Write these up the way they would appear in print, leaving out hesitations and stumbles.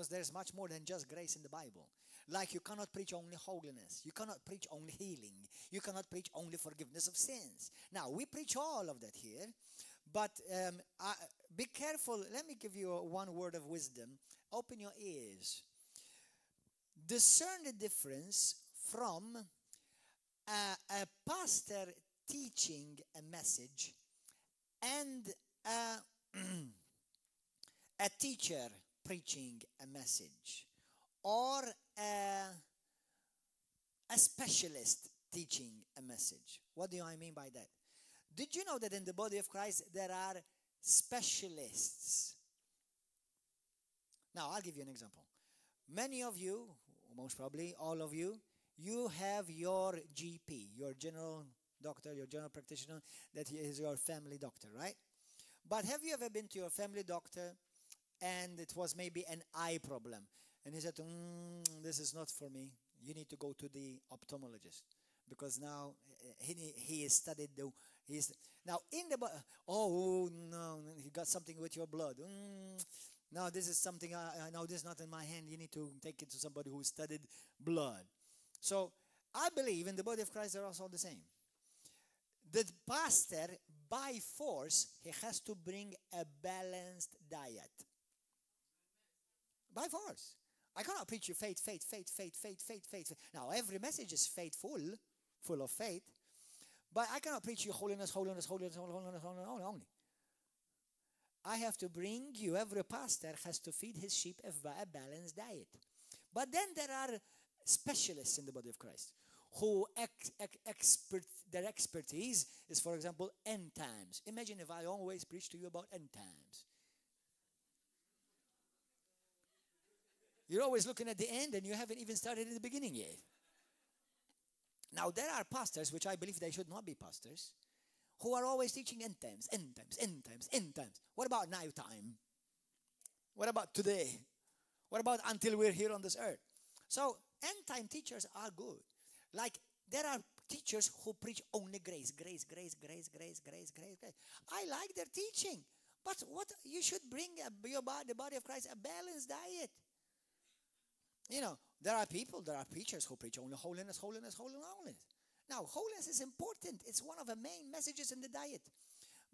because there's much more than just grace in the Bible. Like you cannot preach only holiness. You cannot preach only healing. You cannot preach only forgiveness of sins. Now, we preach all of that here. But be careful. Let me give you one word of wisdom. Open your ears. Discern the difference from a pastor teaching a message and a teacher preaching a message, or a specialist teaching a message. What do I mean by that? Did you know that in the body of Christ there are specialists? Now, I'll give you an example. Many of you, most probably all of you, you have your GP, your general doctor, your general practitioner, that is your family doctor, right? But have you ever been to your family doctor and it was maybe an eye problem? And he said, this is not for me. You need to go to the ophthalmologist. Because now he is studied. Now in the oh no, he got something with your blood. No, this is something. No, this is not in my hand. You need to take it to somebody who studied blood. So I believe in the body of Christ they're also the same. The pastor, by force, he has to bring a balanced diet. By force. I cannot preach you faith. Now every message is faithful, full of faith, but I cannot preach you holiness only. I have to bring you, every pastor has to feed his sheep a balanced diet. But then there are specialists in the body of Christ who their expertise is, for example, end times. Imagine if I always preach to you about end times. You're always looking at the end and you haven't even started at the beginning yet. Now, there are pastors, which I believe they should not be pastors, who are always teaching end times. What about night time? What about today? What about until we're here on this earth? So, end time teachers are good. Like, there are teachers who preach only grace. I like their teaching. But what you should bring the body of Christ a balanced diet. You know, there are preachers who preach only holiness. Now, holiness is important. It's one of the main messages in the diet.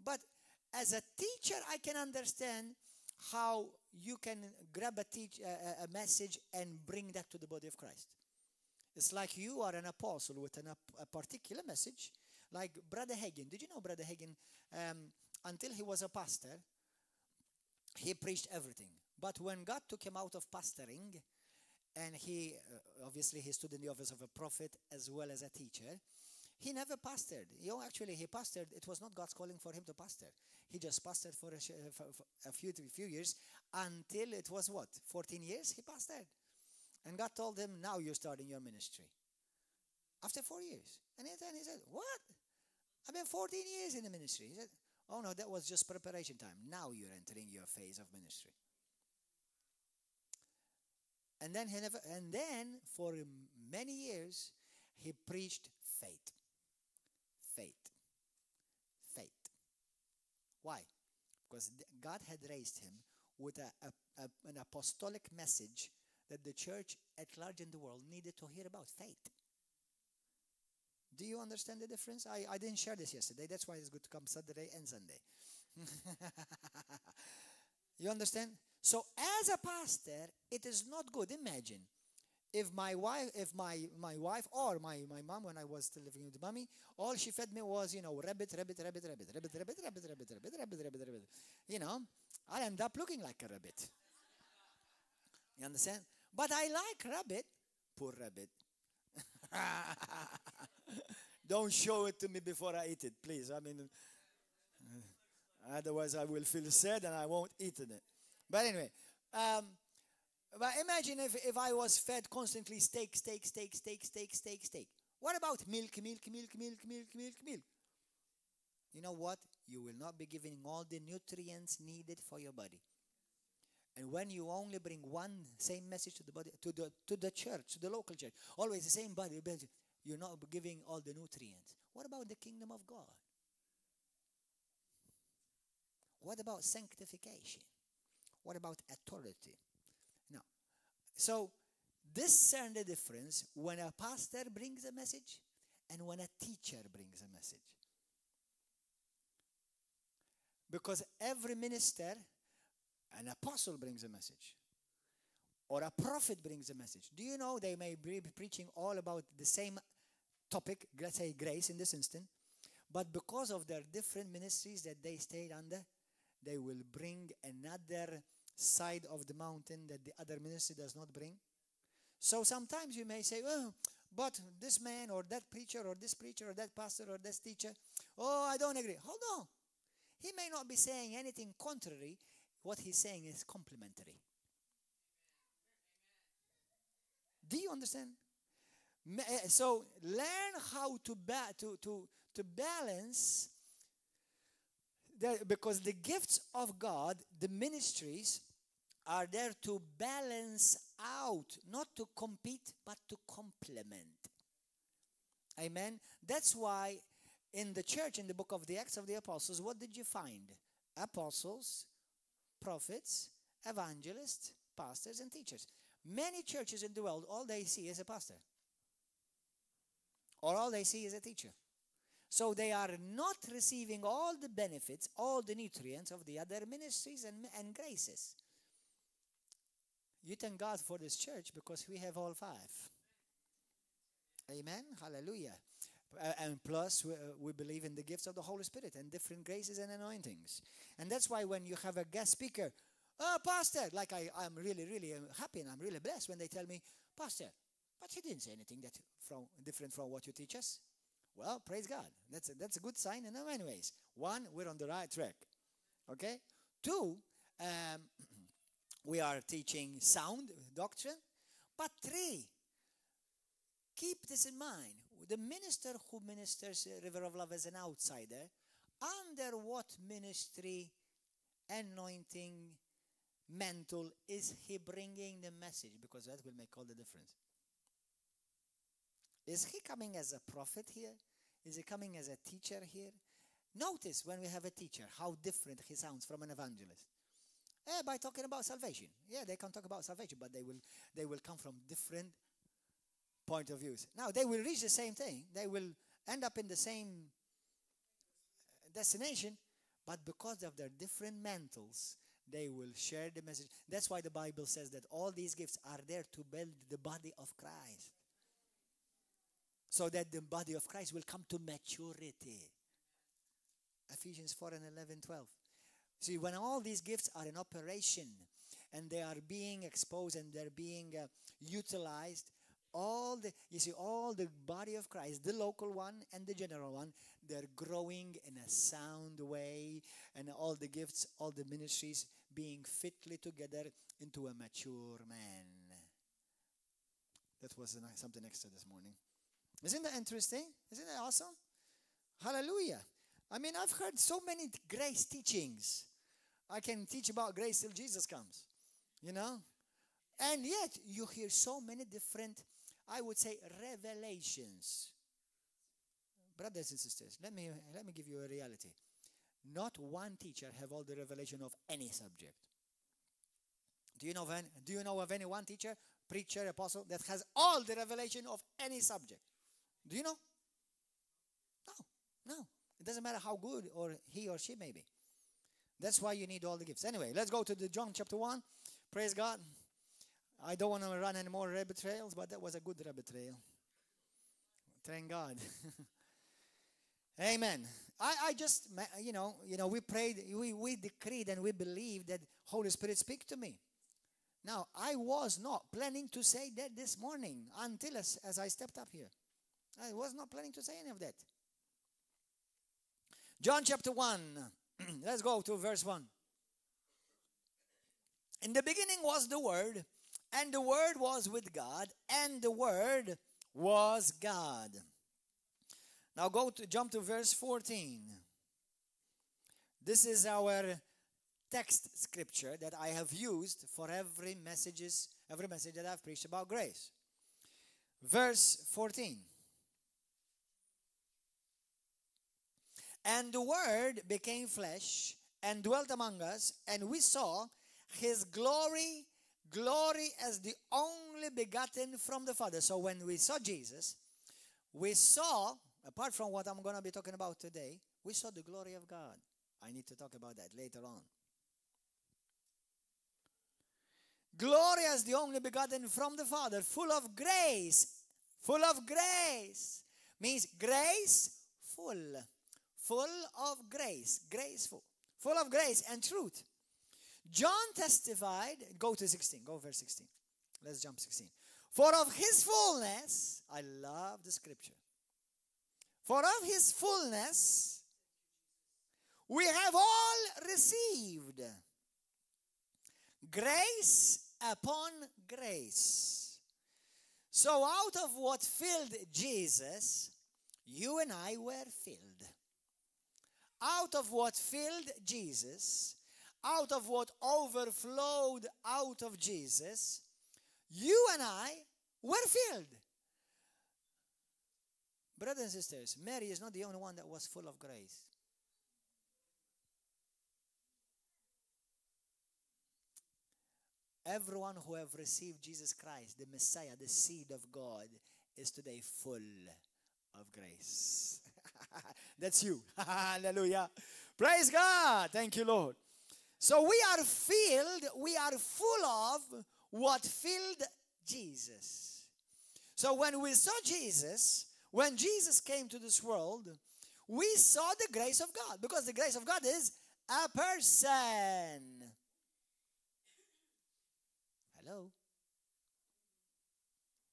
But as a teacher, I can understand how you can grab a message and bring that to the body of Christ. It's like you are an apostle with a particular message, like Brother Hagin. Did you know Brother Hagin, until he was a pastor, he preached everything. But when God took him out of pastoring, and he, obviously, he stood in the office of a prophet as well as a teacher, he never pastored. Actually, he pastored. It was not God's calling for him to pastor. He just pastored for a few years until it was 14 years he pastored. And God told him, now you're starting your ministry. After 4 years. And he said, what? I've been 14 years in the ministry. He said, oh no, that was just preparation time. Now you're entering your phase of ministry. And then for many years, he preached faith. Why? Because God had raised him with an apostolic message that the church at large in the world needed to hear about faith. Do you understand the difference? I didn't share this yesterday. That's why it's good to come Saturday and Sunday. You understand? So as a pastor, it is not good. Imagine if my wife or my mom, when I was still living with mommy, all she fed me was, rabbit. I end up looking like a rabbit. You understand? But I like rabbit. Poor rabbit. Don't show it to me before I eat it, please. Otherwise I will feel sad and I won't eat it. But anyway, but imagine if I was fed constantly steak. What about milk? You know what? You will not be giving all the nutrients needed for your body. And when you only bring one same message to the body, to the church, to the local church, always the same body, you're not giving all the nutrients. What about the kingdom of God? What about sanctification? What about authority? Now, So discern the difference when a pastor brings a message and when a teacher brings a message. Because every minister, an apostle brings a message, or a prophet brings a message. Do you know they may be preaching all about the same topic, let's say grace in this instant, but because of their different ministries that they stayed under, they will bring another side of the mountain that the other ministry does not bring. So sometimes you may say, oh, but this man or that preacher or this preacher or that pastor or this teacher, oh, I don't agree. Hold on. He may not be saying anything contrary. What he's saying is complementary. Do you understand? So learn how to balance, because the gifts of God, the ministries, are there to balance out, not to compete, but to complement. Amen? That's why in the church, in the book of the Acts of the Apostles, what did you find? Apostles, prophets, evangelists, pastors, and teachers. Many churches in the world, all they see is a pastor. Or all they see is a teacher. So they are not receiving all the benefits, all the nutrients of the other ministries and graces. You thank God for this church because we have all five. Amen? Hallelujah. And plus, we believe in the gifts of the Holy Spirit and different graces and anointings. And that's why when you have a guest speaker, oh, pastor, like I'm really, really happy and I'm really blessed when they tell me, pastor, but he didn't say anything different from what you teach us. Well, praise God. That's a good sign in many ways. One, we're on the right track. Okay? Two, we are teaching sound doctrine. But three, keep this in mind. The minister who ministers River of Love as an outsider, under what ministry, anointing, mantle is he bringing the message? Because that will make all the difference. Is he coming as a prophet here? Is he coming as a teacher here? Notice when we have a teacher, how different he sounds from an evangelist. By talking about salvation. Yeah, they can talk about salvation, but they will come from different point of views. Now, they will reach the same thing. They will end up in the same destination, but because of their different mantles, they will share the message. That's why the Bible says that all these gifts are there to build the body of Christ. So that the body of Christ will come to maturity. Ephesians 4 and 11, 12. See, when all these gifts are in operation and they are being exposed and they're being utilized, all the body of Christ, the local one and the general one, they're growing in a sound way, and all the gifts, all the ministries being fitly together into a mature man. That was something extra this morning. Isn't that interesting? Isn't that awesome? Hallelujah. I mean, I've heard so many grace teachings. I can teach about grace till Jesus comes, you know? And yet, you hear so many different, I would say, revelations. Brothers and sisters, let me give you a reality. Not one teacher have all the revelation of any subject. Do you know of any one teacher, preacher, apostle that has all the revelation of any subject? Do you know? No. It doesn't matter how good or he or she may be. That's why you need all the gifts. Anyway, let's go to the John chapter 1. Praise God. I don't want to run any more rabbit trails, but that was a good rabbit trail. Thank God. Amen. I just, we prayed, we decreed and we believed that Holy Spirit speak to me. Now, I was not planning to say that this morning until as I stepped up here. I was not planning to say any of that. John chapter 1. Let's go to verse 1. In the beginning was the Word, and the Word was with God, and the Word was God. Now jump to verse 14. This is our text scripture that I have used for every message that I've preached about grace. Verse 14. And the Word became flesh and dwelt among us, and we saw his glory, Glory as the only begotten from the Father. So when we saw Jesus, we saw, apart from what I'm going to be talking about today, we saw the glory of God. I need to talk about that later on. Glory as the only begotten from the Father, full of grace. Full of grace. Means grace, full. Full of grace. Graceful. Full of grace and truth. John testified, go to 16, go verse 16. Let's jump 16. For of his fullness, I love the scripture. For of his fullness, we have all received grace upon grace. So out of what filled Jesus, you and I were filled. Out of what filled Jesus, out of what overflowed out of Jesus, you and I were filled. Brothers and sisters, Mary is not the only one that was full of grace. Everyone who have received Jesus Christ, the Messiah, the seed of God, is today full of grace. That's you. Hallelujah. Praise God. Thank you, Lord. So we are filled, we are full of what filled Jesus. So when we saw Jesus, when Jesus came to this world, we saw the grace of God, because the grace of God is a person. Hello?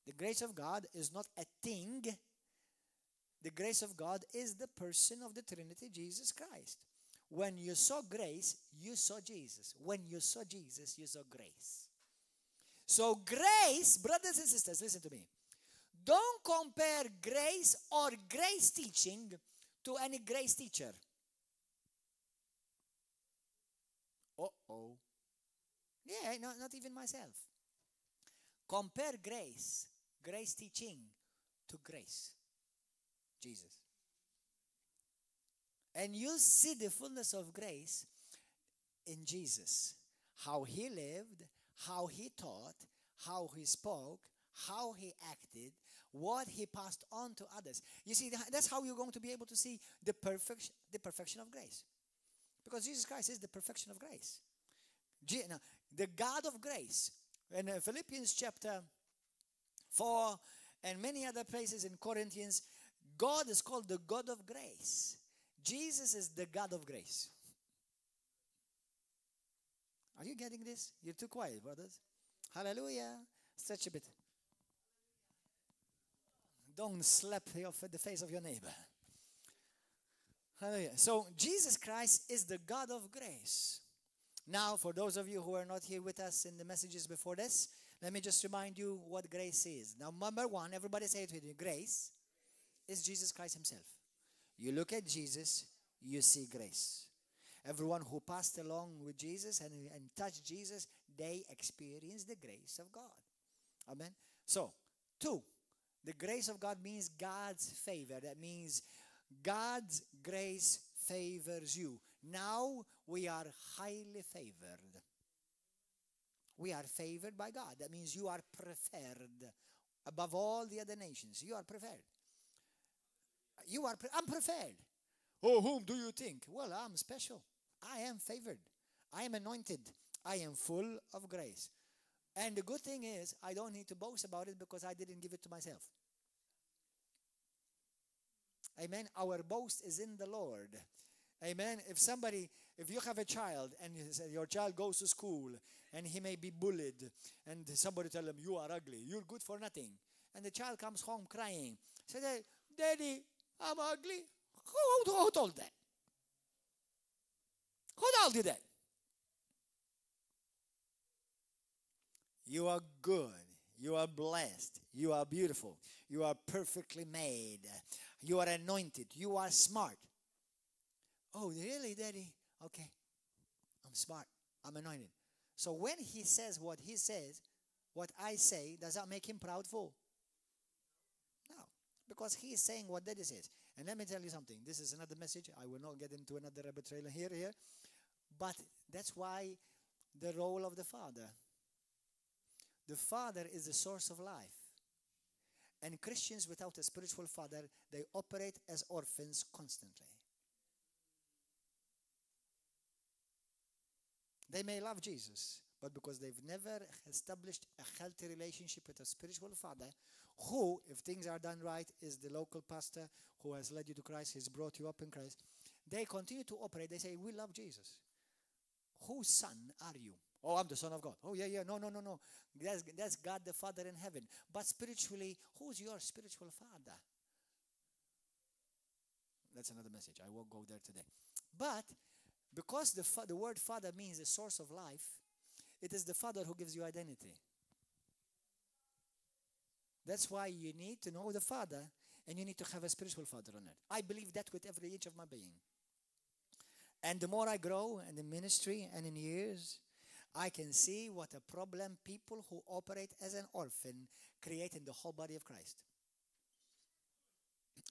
The grace of God is not a thing. The grace of God is the person of the Trinity, Jesus Christ. When you saw grace, you saw Jesus. When you saw Jesus, you saw grace. So grace, brothers and sisters, listen to me. Don't compare grace or grace teaching to any grace teacher. Uh-oh. Yeah, not even myself. Compare grace teaching to grace. Jesus. And you see the fullness of grace in Jesus. How he lived, how he taught, how he spoke, how he acted, what he passed on to others. You see, that's how you're going to be able to see the perfection of grace. Because Jesus Christ is the perfection of grace. Now, the God of grace. In Philippians chapter 4 and many other places in Corinthians, God is called the God of grace. Jesus is the God of grace. Are you getting this? You're too quiet, brothers. Hallelujah. Stretch a bit. Don't slap the face of your neighbor. Hallelujah. So Jesus Christ is the God of grace. Now, for those of you who are not here with us in the messages before this, let me just remind you what grace is. Now, number one, everybody say it with me. Grace is Jesus Christ himself. You look at Jesus, you see grace. Everyone who passed along with Jesus and touched Jesus, they experienced the grace of God. Amen. So, two, the grace of God means God's favor. That means God's grace favors you. Now we are highly favored. We are favored by God. That means you are preferred above all the other nations. You are preferred. I'm preferred. Oh, whom do you think? Well, I'm special. I am favored. I am anointed. I am full of grace. And the good thing is, I don't need to boast about it because I didn't give it to myself. Amen. Our boast is in the Lord. Amen. If you have a child and your child goes to school and he may be bullied and somebody tell him, you are ugly, you're good for nothing. And the child comes home crying. Say, Daddy, I'm ugly. Who told that? Who told you that? You are good. You are blessed. You are beautiful. You are perfectly made. You are anointed. You are smart. Oh, really, Daddy? Okay. I'm smart. I'm anointed. So when he says, what I say, does that make him proudful? No. Because he is saying what Daddy says. And let me tell you something. This is another message. I will not get into another rabbit trail here. But that's why the role of the Father. The Father is the source of life. And Christians without a spiritual father, they operate as orphans constantly. They may love Jesus, but because they've never established a healthy relationship with a spiritual father, who, if things are done right, is the local pastor who has led you to Christ, he's brought you up in Christ, they continue to operate. They say, we love Jesus. Whose son are you? Oh, I'm the Son of God. Oh, yeah. No. That's God the Father in heaven. But spiritually, who's your spiritual father? That's another message. I won't go there today. But because the word father means the source of life, it is the Father who gives you identity. That's why you need to know the Father, and you need to have a spiritual father on it. I believe that with every inch of my being. And the more I grow in the ministry and in years, I can see what a problem people who operate as an orphan create in the whole body of Christ.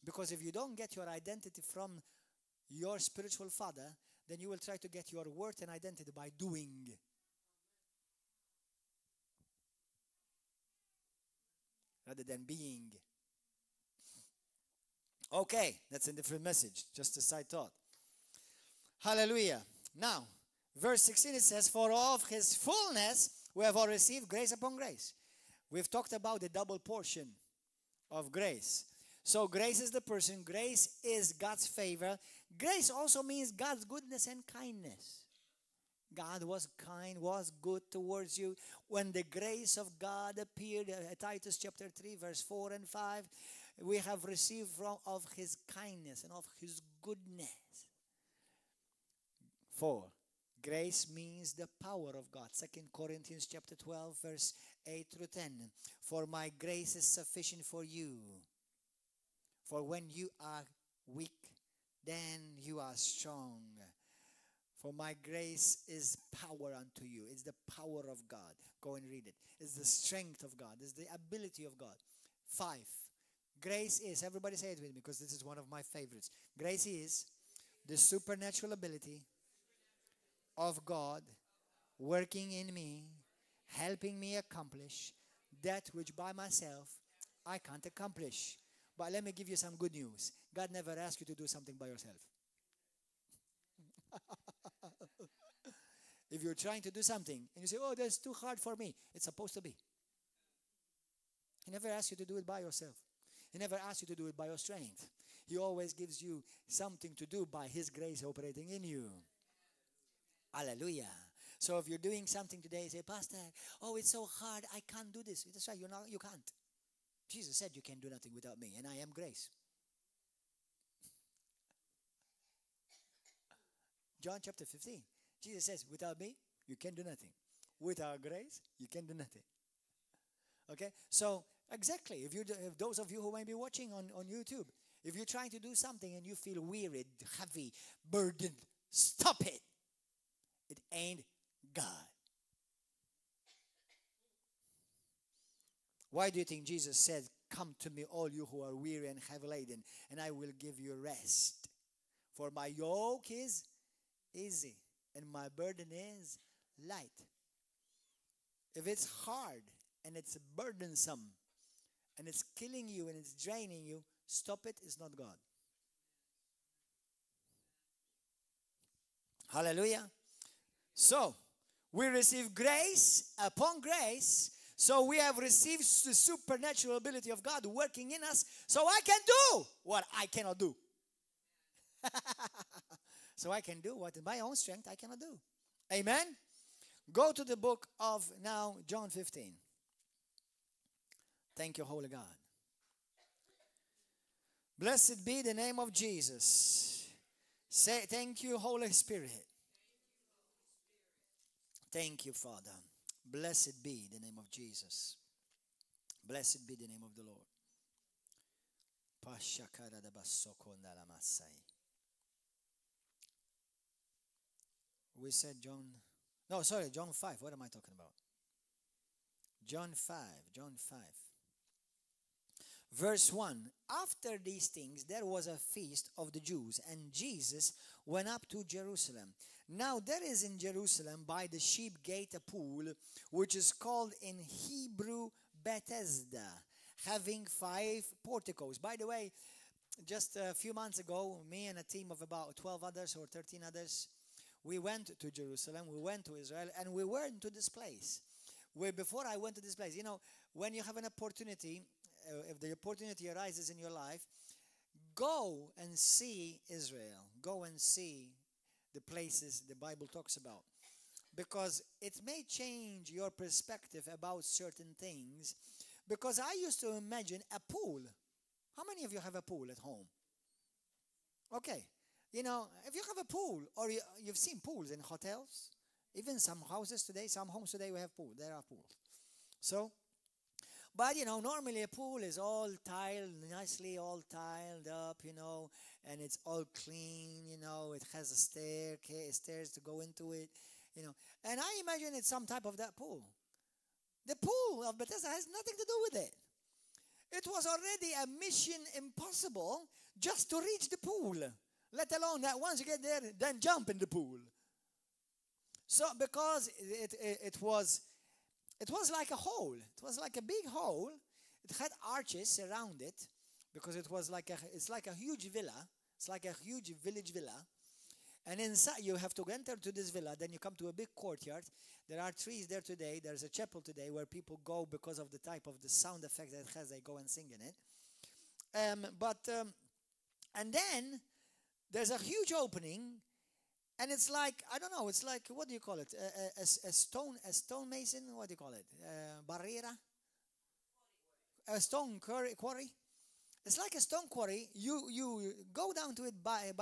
Because if you don't get your identity from your spiritual father, then you will try to get your worth and identity by doing. Rather than being. Okay, that's a different message. Just a side thought. Hallelujah. Now, verse 16 it says, for of his fullness we have all received grace upon grace. We've talked about the double portion of grace. So grace is the person. Grace is God's favor. Grace also means God's goodness and kindness. God was kind, was good towards you. When the grace of God appeared, Titus chapter 3, verse 4 and 5, we have received of his kindness and of his goodness. 4. Grace means the power of God. 2 Corinthians chapter 12, verse 8 through 10. For my grace is sufficient for you. For when you are weak, then you are strong. For my grace is power unto you. It's the power of God. Go and read it. It's the strength of God. It's the ability of God. 5. Grace is, everybody say it with me because this is one of my favorites. Grace is the supernatural ability of God working in me, helping me accomplish that which by myself I can't accomplish. But let me give you some good news. God never asked you to do something by yourself. If you're trying to do something and you say, oh, that's too hard for me, it's supposed to be. He never asked you to do it by yourself. He never asked you to do it by your strength. He always gives you something to do by his grace operating in you. Hallelujah. So if you're doing something today, say, Pastor, oh, it's so hard, I can't do this. That's right, you can't. Jesus said you can do nothing without me, and I am grace. John chapter 15. Jesus says, without me, you can do nothing. Without grace, you can do nothing. Okay? So, exactly, if those of you who may be watching on YouTube, if you're trying to do something and you feel wearied, heavy, burdened, stop it. It ain't God. Why do you think Jesus said, come to me, all you who are weary and heavy laden, and I will give you rest? For my yoke is easy, and my burden is light. If it's hard, and it's burdensome, and it's killing you, and it's draining you, stop it. It's not God. Hallelujah. So, we receive grace upon grace. So we have received the supernatural ability of God working in us. So I can do what I cannot do. So I can do what in my own strength I cannot do. Amen? Go to the book of now John 15. Thank you, Holy God. Blessed be the name of Jesus. Say, thank you, Holy Spirit. Thank you, Father. Blessed be the name of Jesus. Blessed be the name of the Lord. We said John 5. What am I talking about? John 5. Verse 1. After these things, there was a feast of the Jews, and Jesus went up to Jerusalem. Now there is in Jerusalem by the sheep gate a pool, which is called in Hebrew Bethesda, having 5 porticos. By the way, just a few months ago, me and a team of about 12 others or 13 others, we went to Jerusalem, we went to Israel, and we went to this place. Where before I went to this place, when you have an opportunity, if the opportunity arises in your life, go and see Israel. Go and see the places the Bible talks about. Because it may change your perspective about certain things. Because I used to imagine a pool. How many of you have a pool at home? Okay. If you have a pool, or you've seen pools in hotels, even some houses today, some homes today we have pools. There are pools. So, but normally a pool is all tiled, nicely all tiled up, and it's all clean, it has a stairs to go into it, And I imagine it's some type of that pool. The pool of Bethesda has nothing to do with it. It was already a mission impossible just to reach the pool, let alone that once you get there, then jump in the pool. So because it was like a hole. It was like a big hole. It had arches around it because it's like a huge villa. It's like a huge village villa. And inside you have to enter to this villa. Then you come to a big courtyard. There are trees there today. There's a chapel today where people go because of the type of the sound effect that it has. They go and sing in it. And then there's a huge opening. And it's like, I don't know, it's like, what do you call it? A stonemason, what do you call it? Barriera? A stone quarry? It's like a stone quarry. You go down to it by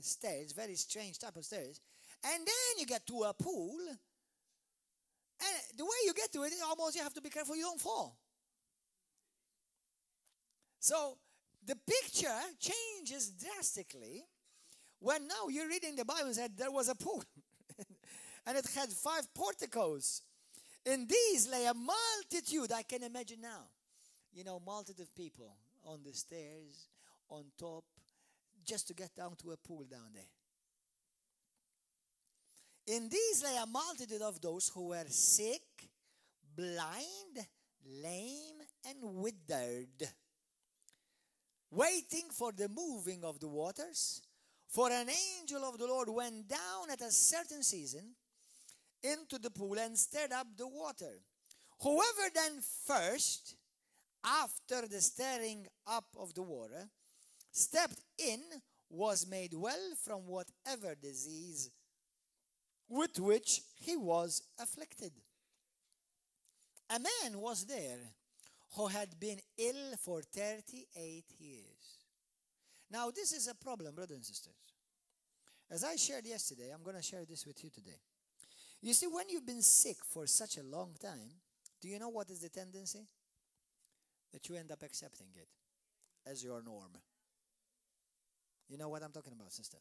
stairs, very strange type of stairs. And then you get to a pool. And the way you get to it, almost you have to be careful you don't fall. So the picture changes drastically. When now you're reading the Bible, said there was a pool. And it had 5 porticos. In these lay a multitude, I can imagine now. Multitude of people on the stairs, on top, just to get down to a pool down there. In these lay a multitude of those who were sick, blind, lame, and withered, waiting for the moving of the waters. For an angel of the Lord went down at a certain season into the pool and stirred up the water. Whoever then first, after the stirring up of the water, stepped in was made well from whatever disease with which he was afflicted. A man was there who had been ill for 38 years. Now, this is a problem, brothers and sisters. As I shared yesterday, I'm going to share this with you today. You see, when you've been sick for such a long time, do you know what is the tendency? That you end up accepting it as your norm. You know what I'm talking about, sister?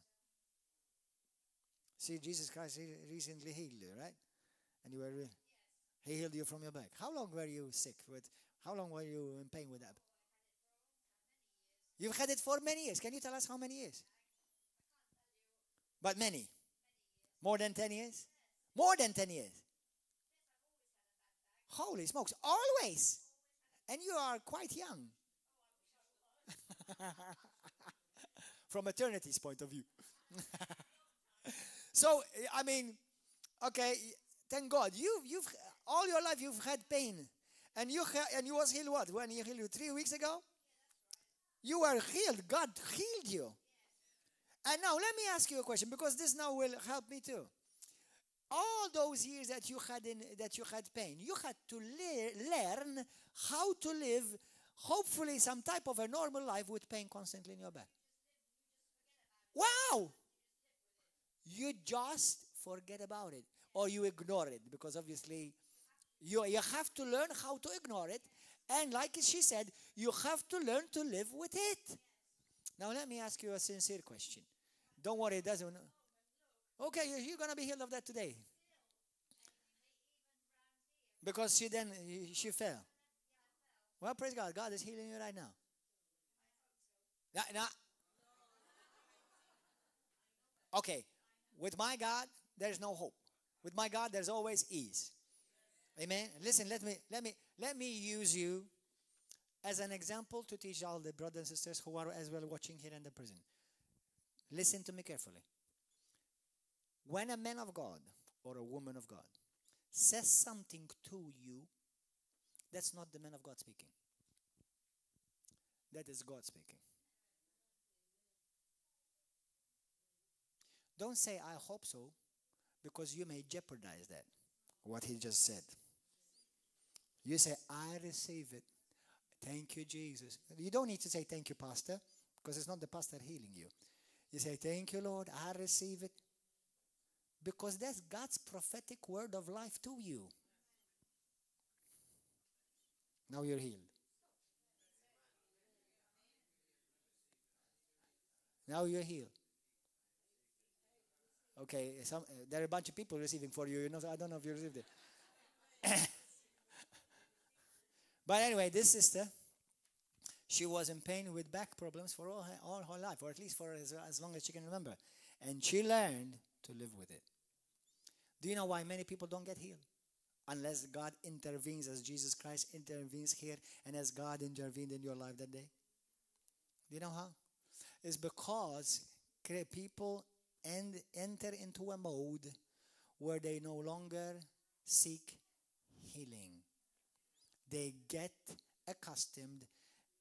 See, Jesus Christ recently healed you, right? And He healed you from your back. How long were you sick with? How long were you in pain with that? You've had it for many years. Can you tell us how many years? But many. More than 10 years? More than 10 years. Holy smokes. Always. And you are quite young. From eternity's point of view. So, I mean, okay, thank God. You've all your life you've had pain. And you was healed what? When He healed you 3 weeks ago? You were healed. God healed you. And now let me ask you a question, because this now will help me too. All those years that you had pain, you had to learn how to live, hopefully some type of a normal life with pain constantly in your back. Wow! You just forget about it, or you ignore it, because obviously you have to learn how to ignore it. And like she said, you have to learn to live with it. Now let me ask you a sincere question. Don't worry, it doesn't. Okay, you're going to be healed of that today. Because she fell. Well, praise God. God is healing you right now. Now, okay, with my God, there's no hope. With my God, there's always ease. Amen. Listen, let me use you as an example to teach all the brothers and sisters who are as well watching here in the prison. Listen to me carefully. When a man of God or a woman of God says something to you, that's not the man of God speaking. That is God speaking. Don't say, I hope so, because you may jeopardize that, what he just said. You say, I receive it. Thank you, Jesus. You don't need to say, thank you, Pastor, because it's not the pastor healing you. You say, thank you, Lord, I receive it. Because that's God's prophetic word of life to you. Now you're healed. Now you're healed. Okay, there are a bunch of people receiving for you. So I don't know if you received it. But anyway, this sister, she was in pain with back problems for all her life, or at least for as long as she can remember. And she learned to live with it. Do you know why many people don't get healed? Unless God intervenes, as Jesus Christ intervenes here, and as God intervened in your life that day. Do you know how? It's because people enter into a mode where they no longer seek healing. They get accustomed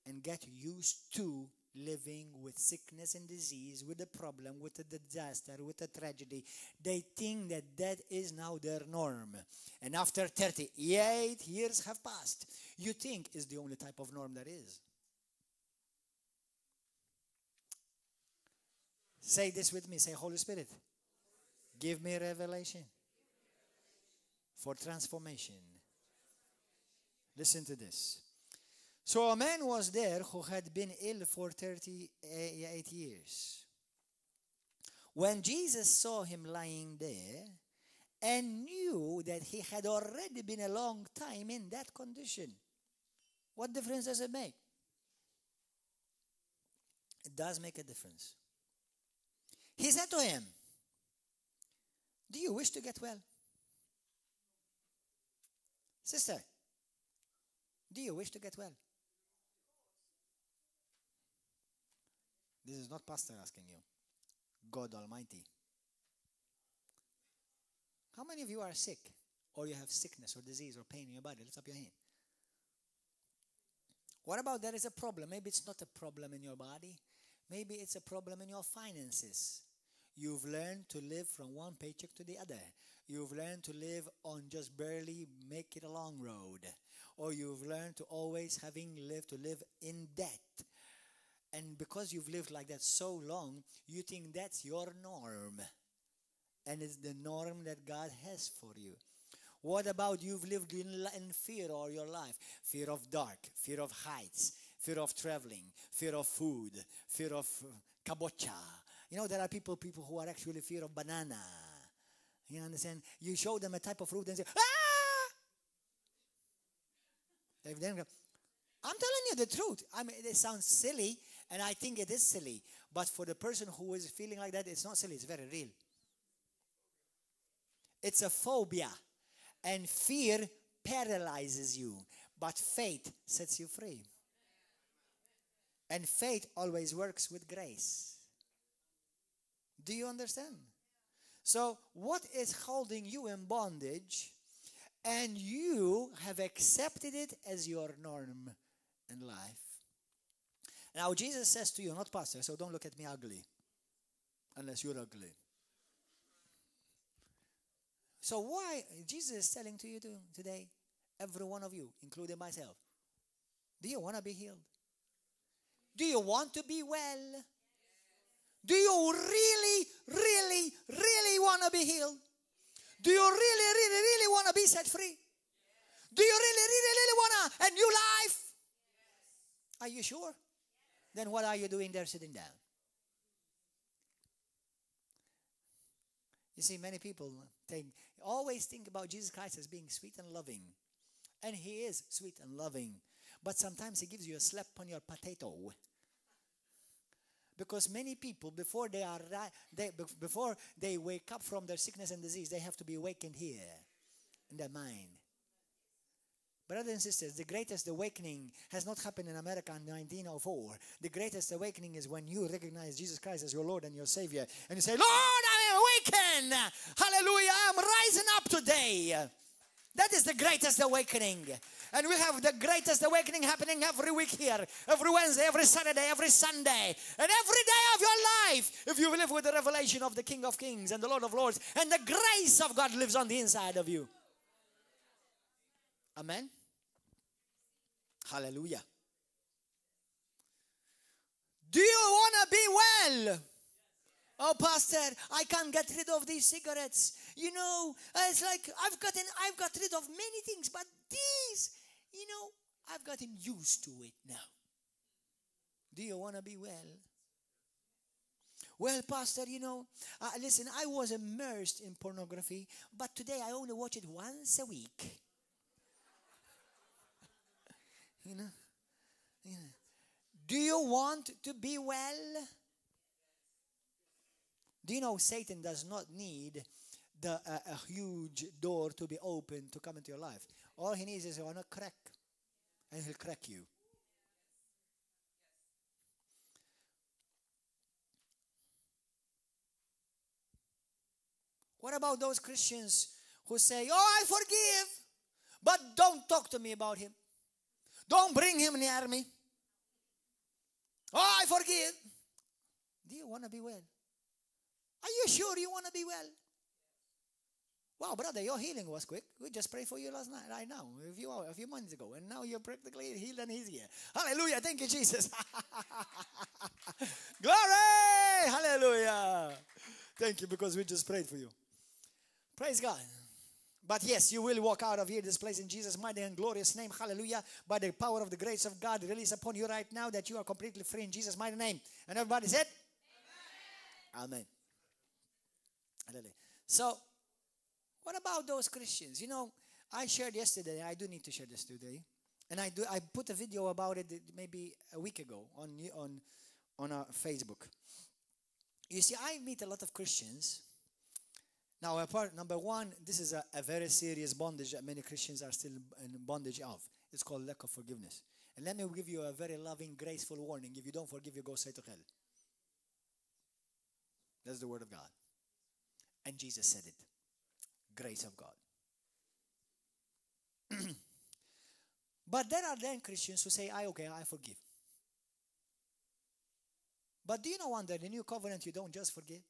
and get used to living with sickness and disease, with a problem, with a disaster, with a tragedy. They think that is now their norm. And after 38 years have passed, you think is the only type of norm there is. Say this with me. Say, Holy Spirit, give me revelation for transformation. Listen to this. So a man was there who had been ill for 38 years. When Jesus saw him lying there and knew that he had already been a long time in that condition, what difference does it make? It does make a difference. He said to him, do you wish to get well? Sister, do you wish to get well? This is not pastor asking you. God Almighty. How many of you are sick? Or you have sickness or disease or pain in your body? Lift up your hand. What about there is a problem? Maybe it's not a problem in your body. Maybe it's a problem in your finances. You've learned to live from one paycheck to the other. You've learned to live on just barely make it a long road. Or you've learned to always live in debt. And because you've lived like that so long, you think that's your norm. And it's the norm that God has for you. What about you've lived in fear all your life? Fear of dark, fear of heights, fear of traveling, fear of food, fear of kabocha. You know, there are people who are actually fear of banana. You understand? You show them a type of fruit and say, ah! They've then go, I'm telling you the truth. I mean, it sounds silly, and I think it is silly. But for the person who is feeling like that, it's not silly. It's very real. It's a phobia. And fear paralyzes you. But faith sets you free. And faith always works with grace. Do you understand? So what is holding you in bondage, and you have accepted it as your norm in life? Now Jesus says to you, not pastor, so don't look at me ugly, unless you're ugly. So why, Jesus is telling to you today, every one of you, including myself, do you want to be healed? Do you want to be well? Do you really, really, really want to be healed? Do you really, really, really want to be set free? Do you really, really, really want a new life? Are you sure? Then what are you doing there sitting down? You see, many people always think about Jesus Christ as being sweet and loving. And he is sweet and loving. But sometimes he gives you a slap on your potato. Because many people, before they wake up from their sickness and disease, they have to be awakened here in their mind. Brothers and sisters, the greatest awakening has not happened in America in 1904. The greatest awakening is when you recognize Jesus Christ as your Lord and your Savior. And you say, Lord, I am awakened. Hallelujah, I'm rising up today. That is the greatest awakening. And we have the greatest awakening happening every week here. Every Wednesday, every Saturday, every Sunday. And every day of your life. If you live with the revelation of the King of Kings and the Lord of Lords. And the grace of God lives on the inside of you. Amen. Hallelujah. Do you want to be well? Oh, Pastor, I can't get rid of these cigarettes. You know, it's like I've got rid of many things, but these, you know, I've gotten used to it now. Do you want to be well? Well, Pastor, you know, listen, I was immersed in pornography, but today I only watch it once a week. You know? Do you want to be well? Do you know Satan does not need a huge door to be open to come into your life? All he needs is a crack, and he'll crack you. What about those Christians who say, oh, I forgive, but don't talk to me about him. Don't bring him near me. Oh, I forgive. Do you want to be well? Are you sure you want to be well? Wow, brother, your healing was quick. We just prayed for you last night, right now, a few months ago, and now you're practically healed and he's here. Hallelujah, thank you, Jesus. Glory, hallelujah. Thank you, because we just prayed for you. Praise God. But yes, you will walk out of here, this place, in Jesus' mighty and glorious name. Hallelujah. By the power of the grace of God released upon you right now, that you are completely free in Jesus' mighty name. And everybody said? Amen. Amen. So, what about those Christians? You know, I shared yesterday, I do need to share this today. And I put a video about it maybe a week ago on our Facebook. You see, I meet a lot of Christians. Now, number one, this is a very serious bondage that many Christians are still in bondage of. It's called lack of forgiveness. And let me give you a very loving, graceful warning. If you don't forgive, you go straight to hell. That's the word of God. And Jesus said it. Grace of God. But there are then Christians who say, I forgive. But do you know, under the new covenant, you don't just forgive?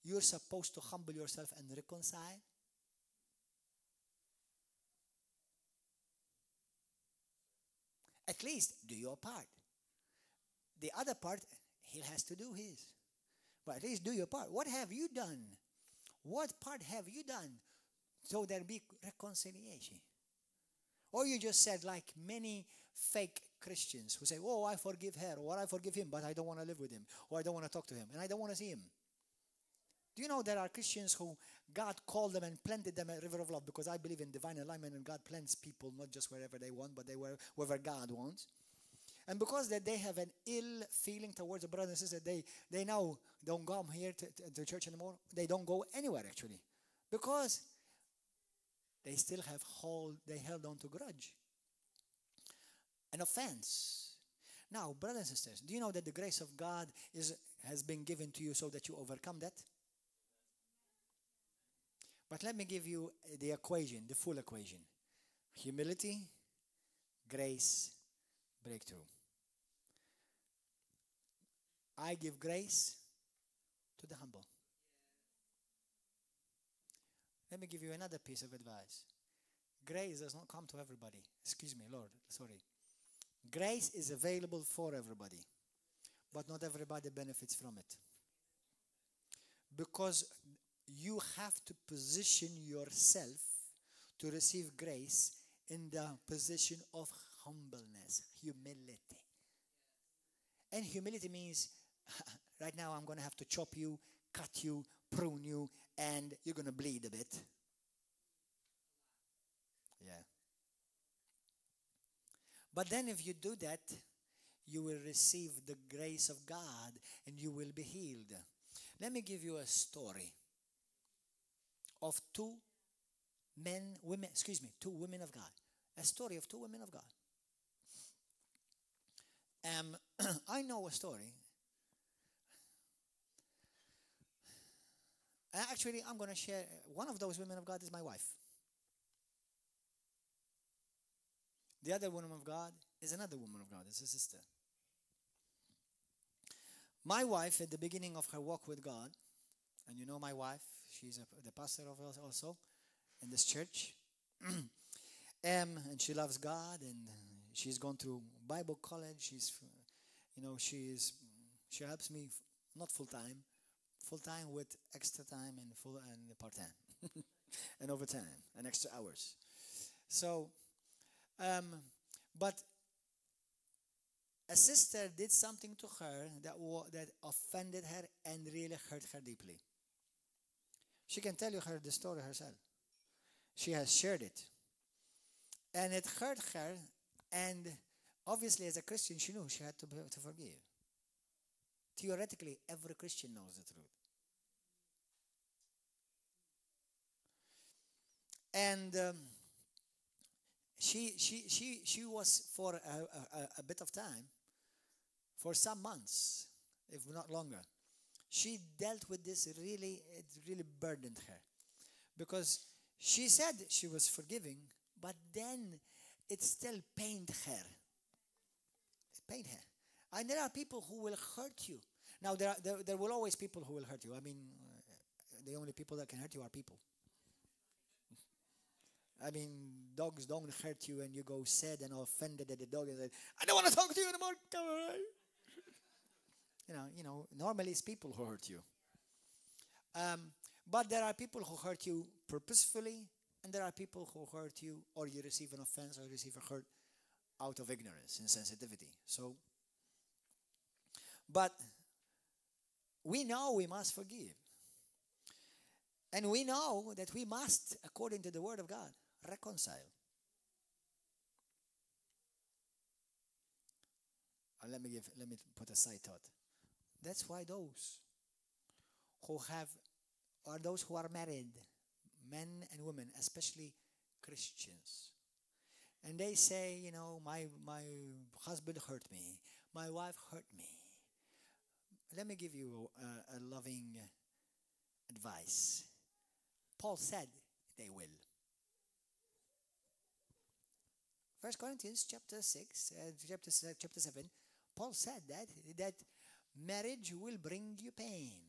You're supposed to humble yourself and reconcile. At least do your part. The other part, he has to do his. But at least do your part. What have you done? What part have you done so there be reconciliation? Or you just said, like many fake Christians who say, oh, I forgive her, or I forgive him, but I don't want to live with him, or I don't want to talk to him, and I don't want to see him. Do you know there are Christians who God called them and planted them at River of Love, because I believe in divine alignment, and God plants people not just wherever they want, but wherever God wants. And because that they have an ill feeling towards the brothers and sisters, they now don't come here to church anymore. They don't go anywhere, actually, because they still they held on to grudge, an offense. Now, brothers and sisters, do you know that the grace of God has been given to you so that you overcome that? But let me give you the equation, the full equation. Humility, grace, breakthrough. I give grace to the humble. Let me give you another piece of advice. Grace does not come to everybody. Excuse me, Lord, sorry. Grace is available for everybody, but not everybody benefits from it. Because you have to position yourself to receive grace in the position of humbleness, humility. And humility means, right now I'm going to have to chop you, cut you, prune you, and you're going to bleed a bit. Yeah. But then if you do that, you will receive the grace of God and you will be healed. Let me give you a story of two women of God. A story of two women of God. I know a story. Actually, I'm going to share. One of those women of God is my wife. The other woman of God is another woman of God. It's a sister. My wife, at the beginning of her walk with God, and you know my wife, she's the pastor of us also in this church, and she loves God, and she's gone through Bible college. She helps me not full time with extra time and part time, and overtime and extra hours. So, but a sister did something to her that offended her and really hurt her deeply. She can tell you the story herself. She has shared it. And it hurt her, and obviously as a Christian she knew she had to forgive. Theoretically, every Christian knows the truth. And she was for a bit of time, for some months, if not longer, she dealt with this. It really burdened her, because she said she was forgiving, but then it still pained her. It pained her. And there are people who will hurt you. Now, there will always people who will hurt you. I mean, the only people that can hurt you are people. I mean, dogs don't hurt you and you go sad and offended at the dog and say, I don't want to talk to you anymore. Normally it's people who hurt you. But there are people who hurt you purposefully, and there are people who hurt you, or you receive an offense or you receive a hurt out of ignorance, insensitivity. So, but we know we must forgive. And we know that we must, according to the Word of God, reconcile. Let me put a side thought. That's why those who are married, men and women, especially Christians, and they say, my husband hurt me, my wife hurt me. Let me give you a loving advice. Paul said they will. 1 Corinthians chapter 6, chapter 7, Paul said that marriage will bring you pain.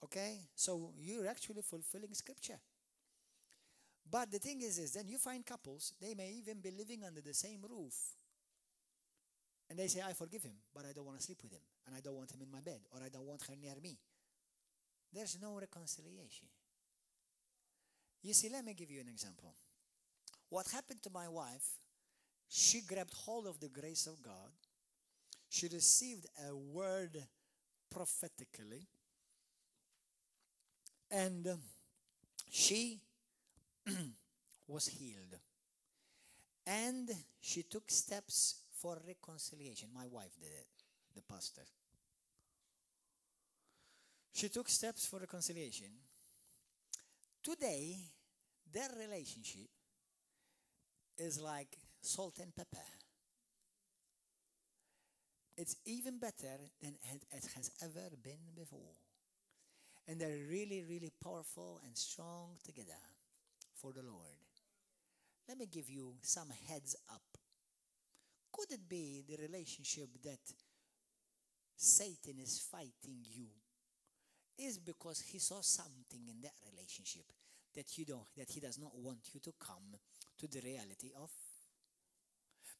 Okay? So you're actually fulfilling scripture. But the thing is then you find couples, they may even be living under the same roof. And they say, I forgive him, but I don't want to sleep with him. And I don't want him in my bed, or I don't want her near me. There's no reconciliation. You see, let me give you an example. What happened to my wife, she grabbed hold of the grace of God. She received a word prophetically. And she was healed. And she took steps for reconciliation. My wife did it, the pastor. She took steps for reconciliation. Today, their relationship is like salt and pepper. It's even better than it has ever been before. And they're really, really powerful and strong together for the Lord. Let me give you some heads up. Could it be the relationship that Satan is fighting you is because he saw something in that relationship that he does not want you to come to the reality of?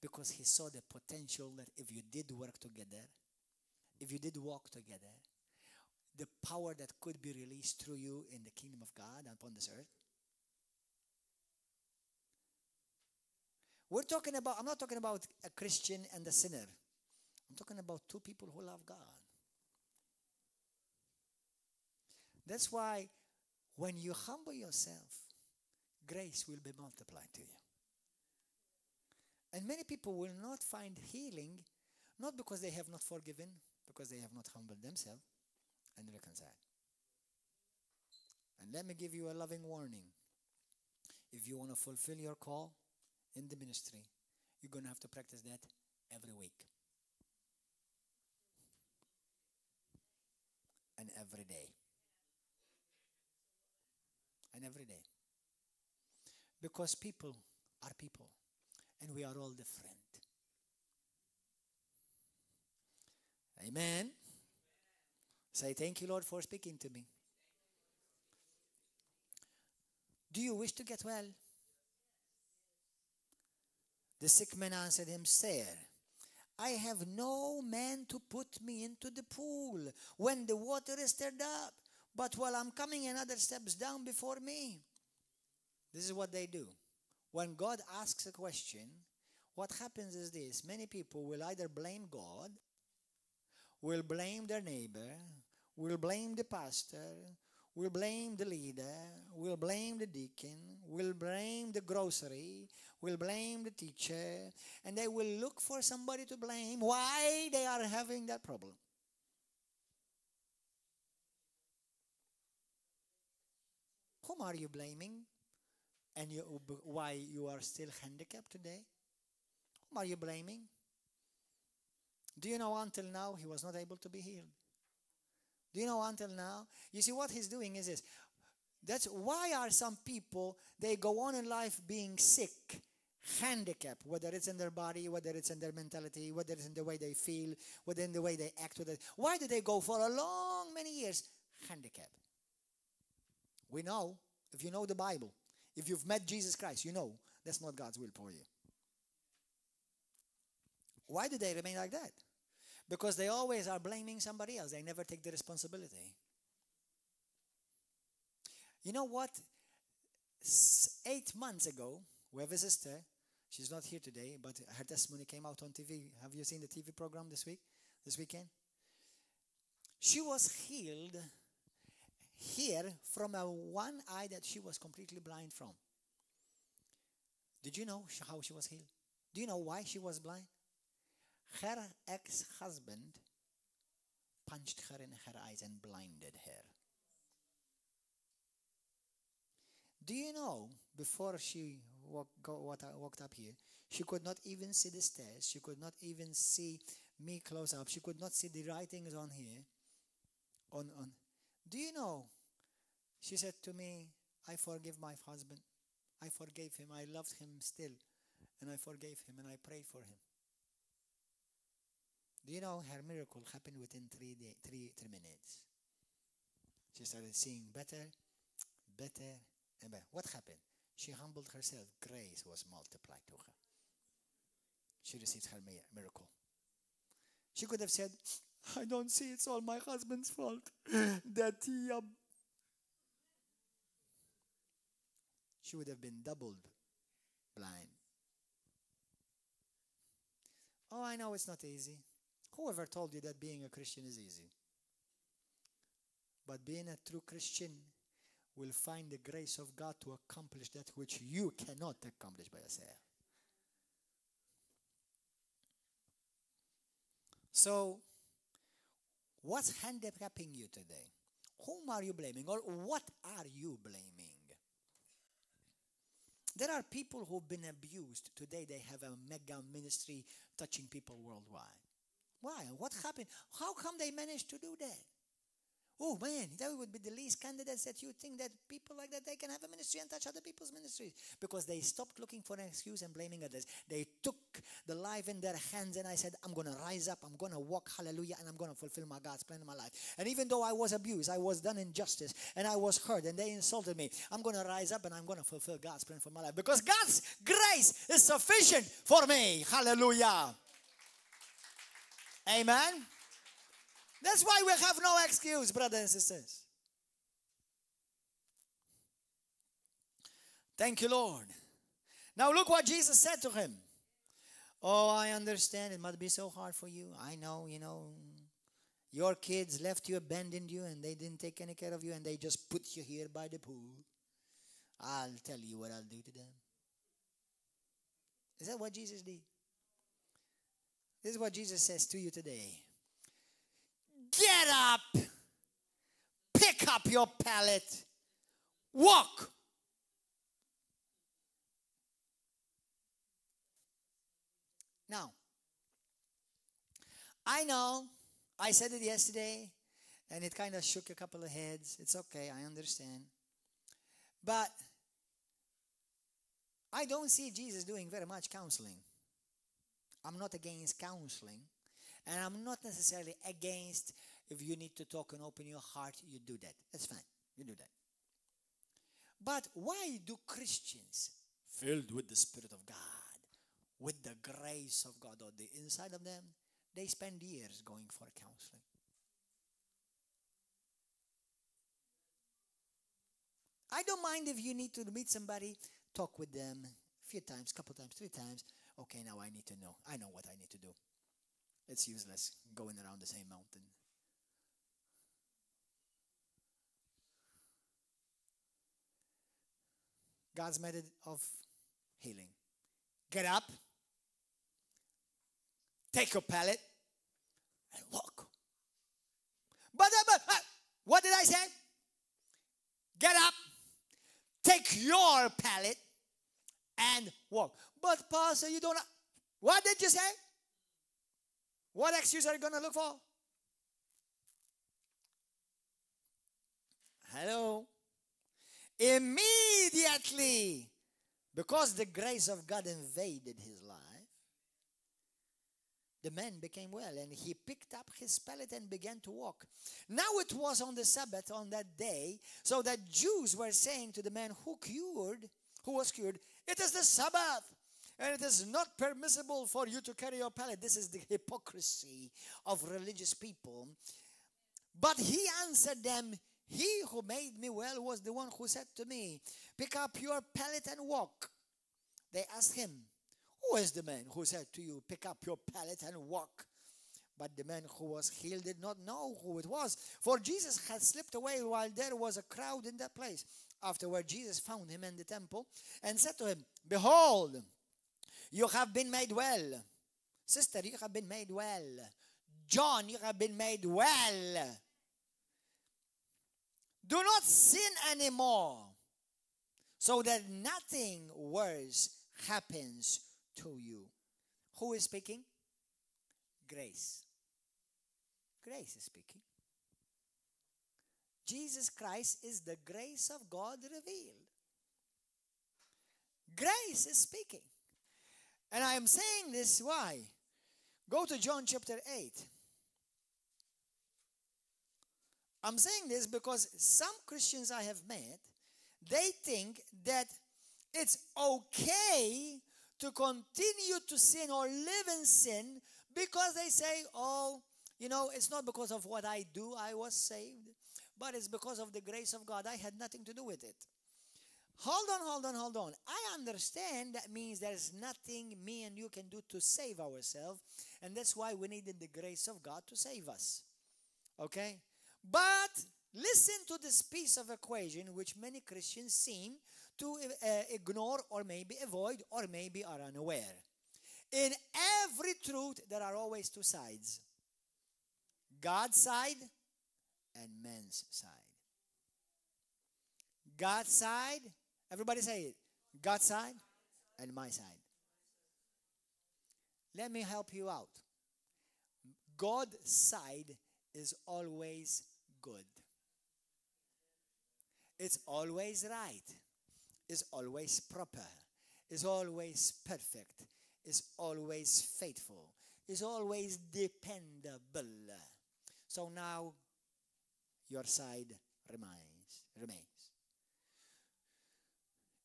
Because he saw the potential that if you did work together, if you did walk together, the power that could be released through you in the kingdom of God upon this earth. I'm not talking about a Christian and a sinner. I'm talking about two people who love God. That's why when you humble yourself, grace will be multiplied to you. And many people will not find healing, not because they have not forgiven, because they have not humbled themselves and reconciled. And let me give you a loving warning. If you want to fulfill your call in the ministry, you're going to have to practice that every week. And every day. And every day. Because people are people. And we are all different. Amen. Say, thank you, Lord, for speaking to me. Do you wish to get well? The sick man answered him, Sir, I have no man to put me into the pool when the water is stirred up. But while I'm coming, another steps down before me. This is what they do. When God asks a question, what happens is this. Many people will either blame God, will blame their neighbor, will blame the pastor, will blame the leader, will blame the deacon, will blame the grocery, will blame the teacher, and they will look for somebody to blame why they are having that problem. Whom are you blaming? And why you are still handicapped today? Whom are you blaming? Do you know until now he was not able to be healed? Do you know until now? You see what he's doing is this. That's why are some people, they go on in life being sick, handicapped, whether it's in their body, whether it's in their mentality, whether it's in the way they feel, whether in the way they act. Why do they go for a long, many years handicapped? We know, if you know the Bible, if you've met Jesus Christ, you know that's not God's will for you. Why do they remain like that? Because they always are blaming somebody else. They never take the responsibility. You know what? 8 months ago, we have a sister. She's not here today, but her testimony came out on TV. Have you seen the TV program this weekend? She was healed here from a one eye that she was completely blind from. Did you know how she was healed? Do you know why she was blind? Her ex-husband punched her in her eyes and blinded her. Do you know, before she walked up here, she could not even see the stairs. She could not even see me close up. She could not see the writings on here. Do you know, she said to me, I forgive my husband. I forgave him. I loved him still. And I forgave him and I prayed for him. Do you know her miracle happened within 3 minutes? She started seeing better, and better. What happened? She humbled herself. Grace was multiplied to her. She received her miracle. She could have said, I don't see, it's all my husband's fault. That she would have been doubled blind. Oh, I know it's not easy. Whoever told you that being a Christian is easy? But being a true Christian will find the grace of God to accomplish that which you cannot accomplish by yourself. So, what's handicapping you today? Whom are you blaming, or what are you blaming? There are people who've been abused. Today they have a mega ministry touching people worldwide. Why? What happened? How come they managed to do that? Oh man, that would be the least candidates that you think that people like that, they can have a ministry and touch other people's ministries. Because they stopped looking for an excuse and blaming others. They took the life in their hands, and I said, I'm going to rise up, I'm going to walk, hallelujah, and I'm going to fulfill my God's plan in my life. And even though I was abused, I was done injustice, and I was hurt, and they insulted me, I'm going to rise up and I'm going to fulfill God's plan for my life. Because God's grace is sufficient for me. Hallelujah. Amen. That's why we have no excuse, brothers and sisters. Thank you, Lord. Now look what Jesus said to him. Oh, I understand. It must be so hard for you. I know, your kids left you, abandoned you, and they didn't take any care of you, and they just put you here by the pool. I'll tell you what I'll do to them. Is that what Jesus did? This is what Jesus says to you today. Get up. Pick up your pallet. Walk. Now, I know I said it yesterday and it kind of shook a couple of heads. It's okay, I understand. But I don't see Jesus doing very much counseling. I'm not against counseling. And I'm not necessarily against if you need to talk and open your heart, you do that. That's fine. You do that. But why do Christians, filled with the Spirit of God, with the grace of God on the inside of them, they spend years going for counseling? I don't mind if you need to meet somebody, talk with them a few times, couple times, 3 times. Okay, now I need to know. I know what I need to do. It's useless going around the same mountain. God's method of healing. Get up, take your pallet, and walk. But what did I say? Get up, take your pallet, and walk. But Pastor, you don't. What did you say? What excuse are you going to look for? Hello? Immediately, because the grace of God invaded his life, the man became well and he picked up his pallet and began to walk. Now it was on the Sabbath on that day, so that Jews were saying to the man who was cured, it is the Sabbath, and it is not permissible for you to carry your pallet. This is the hypocrisy of religious people. But he answered them, he who made me well was the one who said to me, pick up your pallet and walk. They asked him, who is the man who said to you, pick up your pallet and walk? But the man who was healed did not know who it was, for Jesus had slipped away while there was a crowd in that place. Afterward, Jesus found him in the temple and said to him, behold, you have been made well. Sister, you have been made well. John, you have been made well. Do not sin anymore, so that nothing worse happens to you. Who is speaking? Grace. Grace is speaking. Jesus Christ is the grace of God revealed. Grace is speaking. And I am saying this, why? Go to John chapter 8. I'm saying this because some Christians I have met, they think that it's okay to continue to sin or live in sin because they say, oh, you know, it's not because of what I do I was saved, but it's because of the grace of God. I had nothing to do with it. Hold on. I understand that means there's nothing me and you can do to save ourselves, and that's why we needed the grace of God to save us. Okay? But listen to this piece of equation which many Christians seem to ignore or maybe avoid or maybe are unaware. In every truth, there are always 2 sides. God's side and man's side. God's side, everybody say it. God's side and my side. Let me help you out. God's side is always good. It's always right. It's always proper. It's always perfect. It's always faithful. It's always dependable. So now your side remains.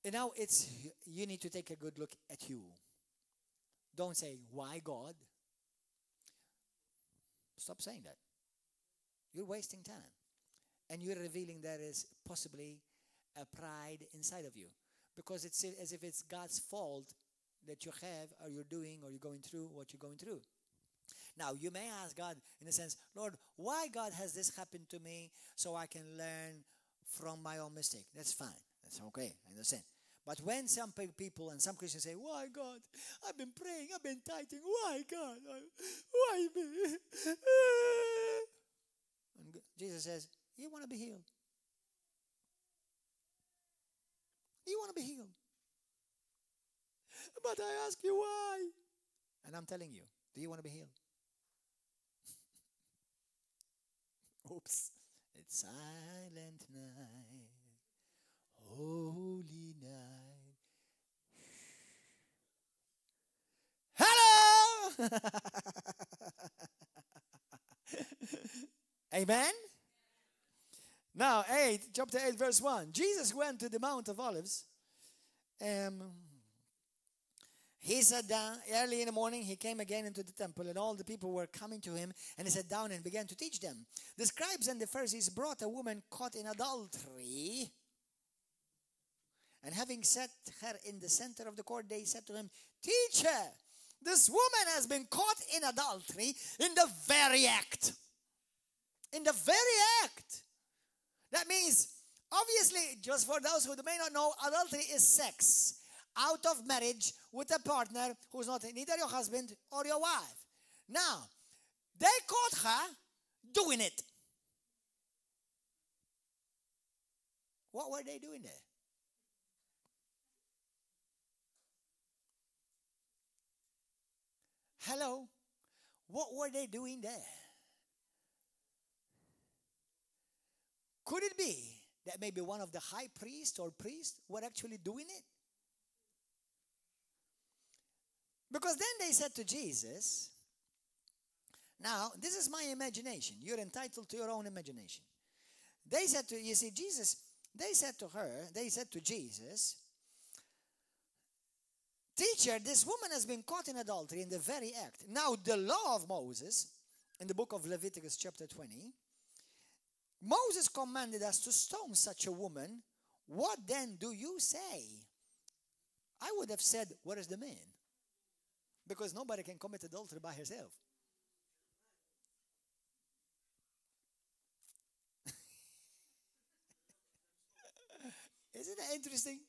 And now you need to take a good look at you. Don't say, why God? Stop saying that. You're wasting time. And you're revealing there is possibly a pride inside of you. Because it's as if it's God's fault that you have or you're doing or you're going through what you're going through. Now, you may ask God in a sense, Lord, why God has this happened to me so I can learn from my own mistake? That's fine. That's okay. I understand. But when some people and some Christians say, why God? I've been praying, I've been tithing. Why God? Why me? And Jesus says, you want to be healed. You want to be healed. But I ask you why. And I'm telling you, do you want to be healed? Oops. It's silent night, holy night. Hello! Amen? Now, chapter 8, verse 1. Jesus went to the Mount of Olives. He sat down early in the morning. He came again into the temple, and all the people were coming to him, and he sat down and began to teach them. The scribes and the Pharisees brought a woman caught in adultery, and having set her in the center of the court, they said to him, Teacher, this woman has been caught in adultery in the very act. In the very act. That means, obviously, just for those who may not know, adultery is sex out of marriage with a partner who's not neither your husband or your wife. Now, they caught her doing it. What were they doing there? Hello? What were they doing there? Could it be that maybe one of the high priests or priests were actually doing it? Because then they said to Jesus, now, this is my imagination. You're entitled to your own imagination. They said to, you see, Jesus, they said to Jesus, Teacher, this woman has been caught in adultery in the very act. Now, the law of Moses, in the book of Leviticus chapter 20, Moses commanded us to stone such a woman. What then do you say? I would have said, where is the man? Because nobody can commit adultery by herself. Isn't that interesting?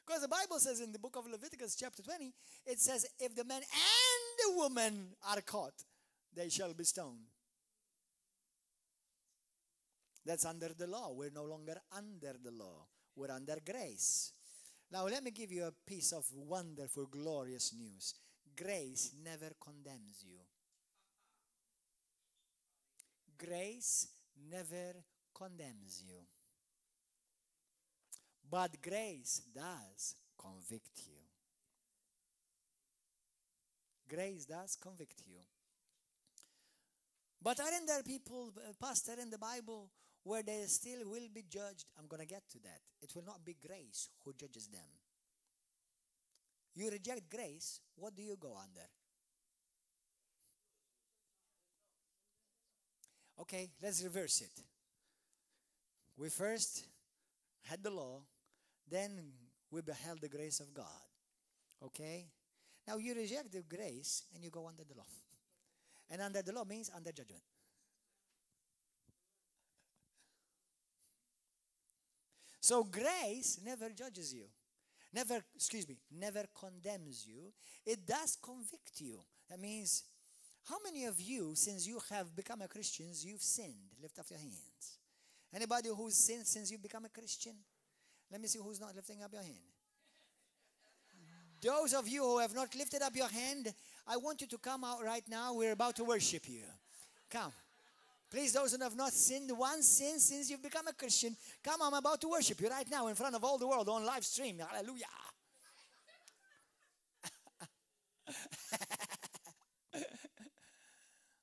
Because the Bible says in the book of Leviticus chapter 20, it says, if the man and the woman are caught, they shall be stoned. That's under the law. We're no longer under the law. We're under grace. Now let me give you a piece of wonderful, glorious news. Grace never condemns you. Grace never condemns you. But grace does convict you. Grace does convict you. But aren't there people, pastor, in the Bible where they still will be judged? I'm going to get to that. It will not be grace who judges them. You reject grace, what do you go under? Okay, let's reverse it. We first had the law, then we beheld the grace of God. Okay? Now you reject the grace and you go under the law. And under the law means under judgment. So grace never judges you. Never condemns you. It does convict you. That means, how many of you, since you have become a Christian, you've sinned? Lift up your hands. Anybody who's sinned since you've become a Christian? Let me see who's not lifting up your hand. Those of you who have not lifted up your hand, I want you to come out right now. We're about to worship you. Come. Please, those who have not sinned one sin since you've become a Christian, come, I'm about to worship you right now in front of all the world on live stream. Hallelujah.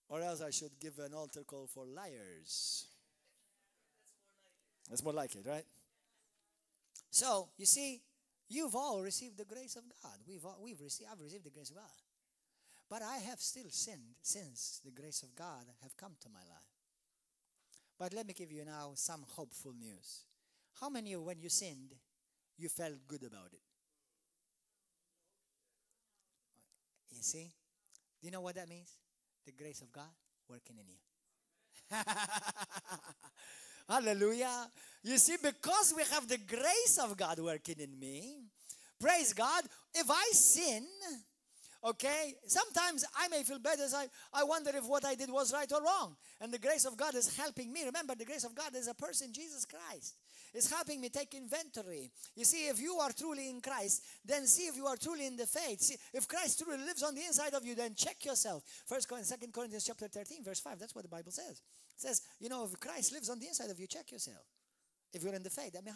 Or else I should give an altar call for liars. That's more like it, right? So, you see, you've all received the grace of God. I've received the grace of God. But I have still sinned since the grace of God have come to my life. But let me give you now some hopeful news. How many of you, when you sinned, you felt good about it? You see? Do you know what that means? The grace of God working in you. Hallelujah. You see, because we have the grace of God working in me, Praise God. If I sin, okay, sometimes I may feel bad as I wonder if what I did was right or wrong. And the grace of God is helping me. Remember, the grace of God is a person, Jesus Christ. It's helping me take inventory. You see, if you are truly in Christ, then see if you are truly in the faith. See, if Christ truly lives on the inside of you, then check yourself. 2 Corinthians chapter 13, verse 5, that's what the Bible says. It says, if Christ lives on the inside of you, check yourself. If you're in the faith. I mean,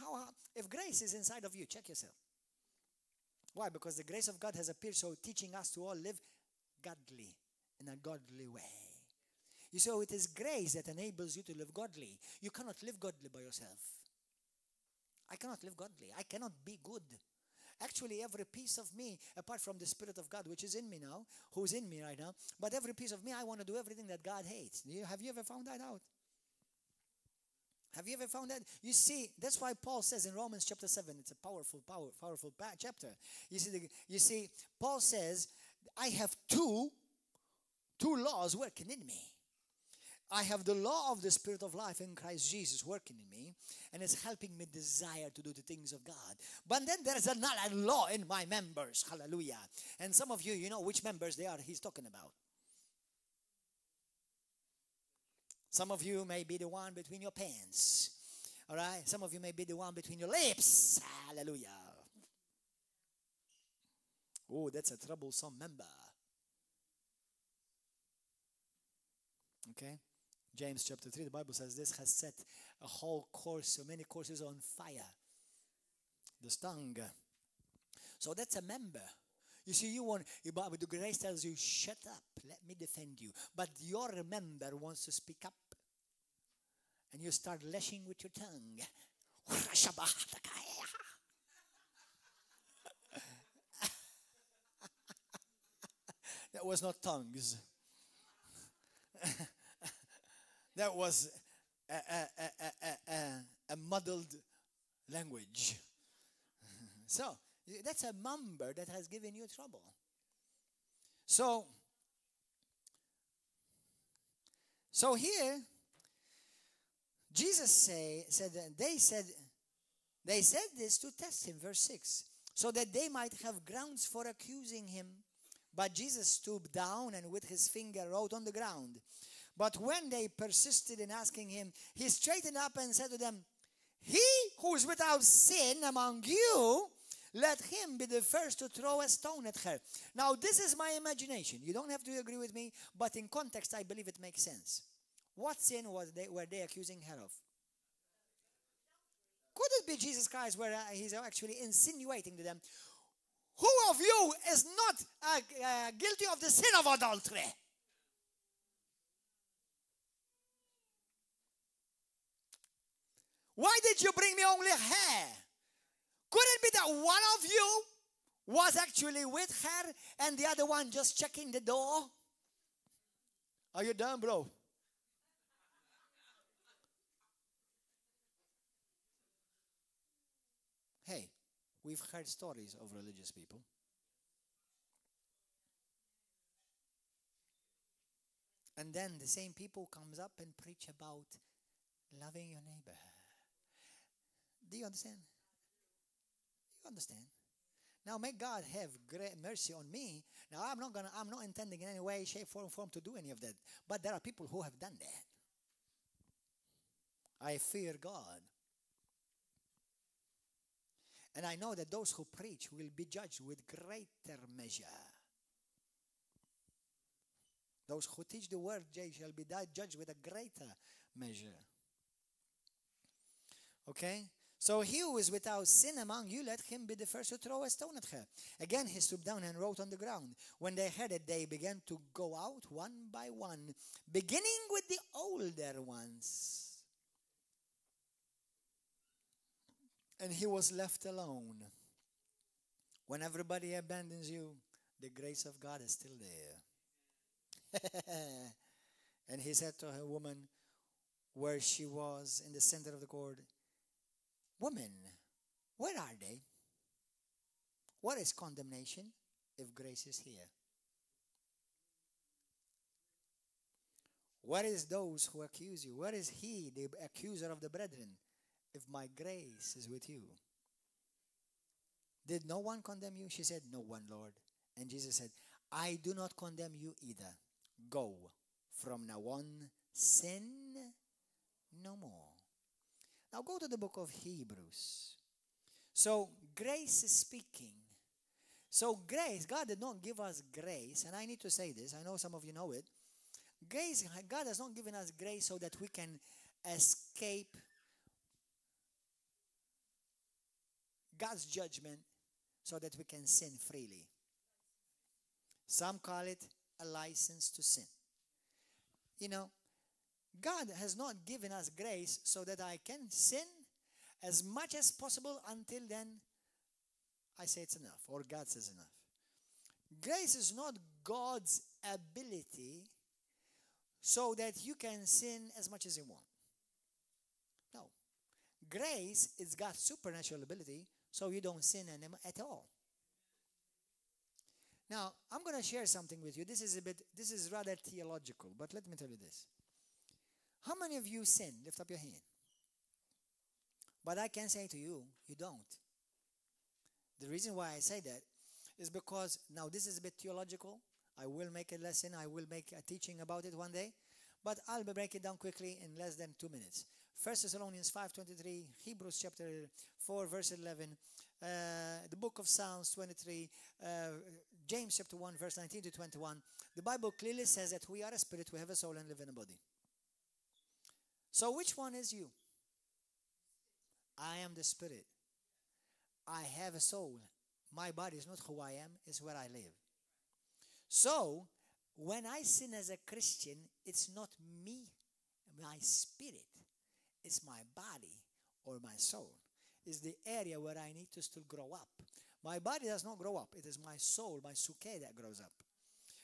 if grace is inside of you, check yourself. Why? Because the grace of God has appeared, so teaching us to all live godly, in a godly way. You see, it is grace that enables you to live godly. You cannot live godly by yourself. I cannot live godly. I cannot be good. Actually, every piece of me, apart from the Spirit of God, which is in me now, who's in me right now, but every piece of me, I want to do everything that God hates. Have you ever found that out? Have you ever found that? You see, that's why Paul says in Romans chapter 7, it's a powerful chapter. You see, Paul says, I have two laws working in me. I have the law of the Spirit of life in Christ Jesus working in me, and it's helping me desire to do the things of God. But then there's another law in my members. Hallelujah. And some of you, you know which members they are he's talking about. Some of you may be the one between your pants. All right? Some of you may be the one between your lips. Hallelujah. Oh, that's a troublesome member. Okay? James chapter 3, the Bible says this has set a whole course, so many courses on fire. The tongue. So that's a member. You see, the grace tells you, shut up, let me defend you. But your member wants to speak up. And you start lashing with your tongue. That was not tongues. That was a muddled language. So, that's a member that has given you trouble. So here, Jesus said they said this to test him, verse 6, so that they might have grounds for accusing him. But Jesus stooped down and with his finger wrote on the ground. But when they persisted in asking him, he straightened up and said to them, he who is without sin among you, let him be the first to throw a stone at her. Now, this is my imagination. You don't have to agree with me, but in context, I believe it makes sense. What sin were they accusing her of? Could it be Jesus Christ where he's actually insinuating to them, who of you is not guilty of the sin of adultery? Why did you bring me only her? Could it be that one of you was actually with her and the other one just checking the door? Are you done, bro? Hey, we've heard stories of religious people. And then the same people comes up and preach about loving your neighbor. Do you understand? You understand? Now, may God have great mercy on me. Now, I'm not intending in any way, shape, form to do any of that. But there are people who have done that. I fear God. And I know that those who preach will be judged with greater measure. Those who teach the word shall be judged with a greater measure. Okay? So he who is without sin among you, let him be the first to throw a stone at her. Again he stooped down and wrote on the ground. When they heard it, they began to go out one by one, beginning with the older ones. And he was left alone. When everybody abandons you, the grace of God is still there. And he said to her woman, where she was in the center of the court, women, where are they? What is condemnation if grace is here? Where is those who accuse you? Where is he, the accuser of the brethren, if my grace is with you? Did no one condemn you? She said, no one, Lord. And Jesus said, I do not condemn you either. Go. From now on, sin no more. Now go to the book of Hebrews. So grace is speaking. So grace, God did not give us grace, and I need to say this, I know some of you know it. Grace, God has not given us grace so that we can escape God's judgment so that we can sin freely. Some call it a license to sin. You know, God has not given us grace so that I can sin as much as possible until then I say it's enough, or God says enough. Grace is not God's ability so that you can sin as much as you want. No. Grace is God's supernatural ability so you don't sin at all. Now, I'm going to share something with you. This is rather theological, but let me tell you this. How many of you sin? Lift up your hand. But I can say to you, you don't. The reason why I say that is because, now this is a bit theological. I will make a lesson. I will make a teaching about it one day. But I'll break it down quickly in less than 2 minutes. 1 Thessalonians 5:23, Hebrews chapter 4, verse 11, the book of Psalms 23, James chapter 1, verse 19 to 21. The Bible clearly says that we are a spirit, we have a soul, and live in a body. So which one is you? I am the spirit. I have a soul. My body is not who I am, it's where I live. So, when I sin as a Christian, it's not me, my spirit. It's my body or my soul. It's the area where I need to still grow up. My body does not grow up. It is my soul, my suke that grows up.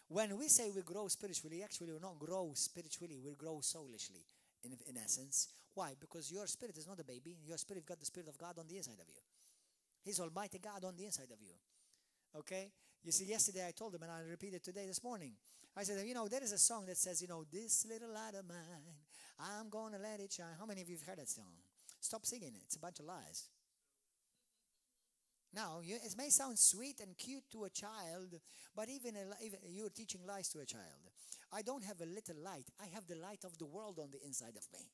When we say we grow spiritually, actually we don't grow spiritually, we grow soulishly, in essence. Why? Because your spirit is not a baby. Your spirit got the Spirit of God on the inside of you. He's Almighty God on the inside of you. Okay? You see, yesterday I told them, and I'll repeat it today, this morning. I said, you know, there is a song that says, you know, this little light of mine, I'm going to let it shine. How many of you have heard that song? Stop singing it. It's a bunch of lies. Now, it may sound sweet and cute to a child, but even you're teaching lies to a child. I don't have a little light. I have the light of the world on the inside of me.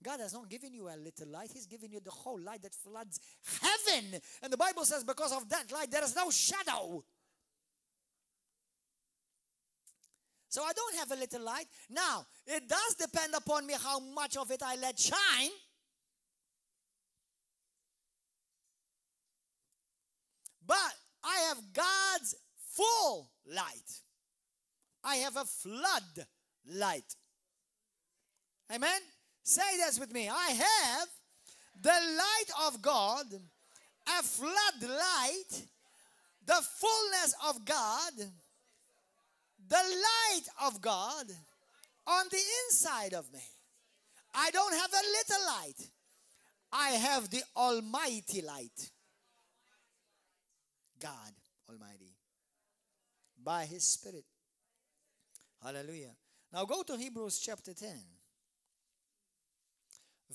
God has not given you a little light. He's given you the whole light that floods heaven. And the Bible says because of that light, there is no shadow. So I don't have a little light. Now, it does depend upon me how much of it I let shine. But I have God's full light. I have a flood light. Amen? Say this with me. I have the light of God, a flood light, the fullness of God, the light of God on the inside of me. I don't have a little light. I have the almighty light. God Almighty. By His Spirit. Hallelujah. Now go to Hebrews chapter 10.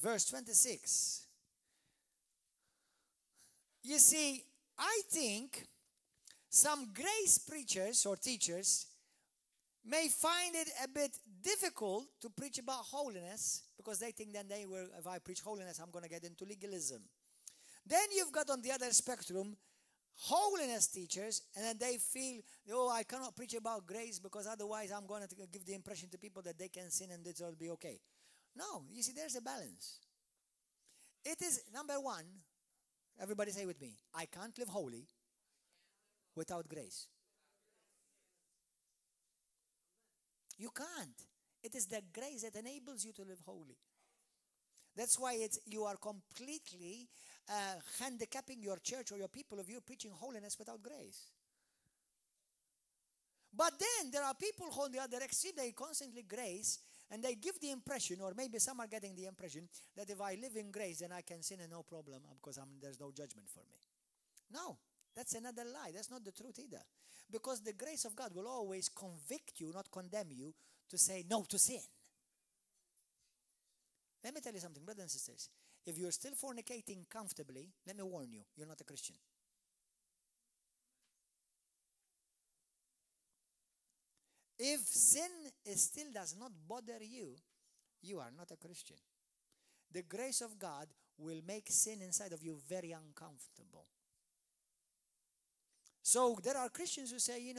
Verse 26. You see, I think some grace preachers or teachers may find it a bit difficult to preach about holiness because they think that if I preach holiness, I'm going to get into legalism. Then you've got on the other spectrum holiness teachers, and then they feel, oh, I cannot preach about grace because otherwise I'm going to give the impression to people that they can sin and it will be okay. No, you see, there's a balance. It is, number one, everybody say with me, I can't live holy without grace. You can't. It is the grace that enables you to live holy. That's why you are completely handicapping your church or your people if you're preaching holiness without grace. But then there are people who on the other extreme, they constantly grace, and they give the impression, or maybe some are getting the impression, that if I live in grace, then I can sin and no problem because there's no judgment for me. No, that's another lie. That's not the truth either. Because the grace of God will always convict you, not condemn you, to say no to sin. Let me tell you something, brothers and sisters. If you're still fornicating comfortably, let me warn you, you're not a Christian. If sin still does not bother you, you are not a Christian. The grace of God will make sin inside of you very uncomfortable. So there are Christians who say,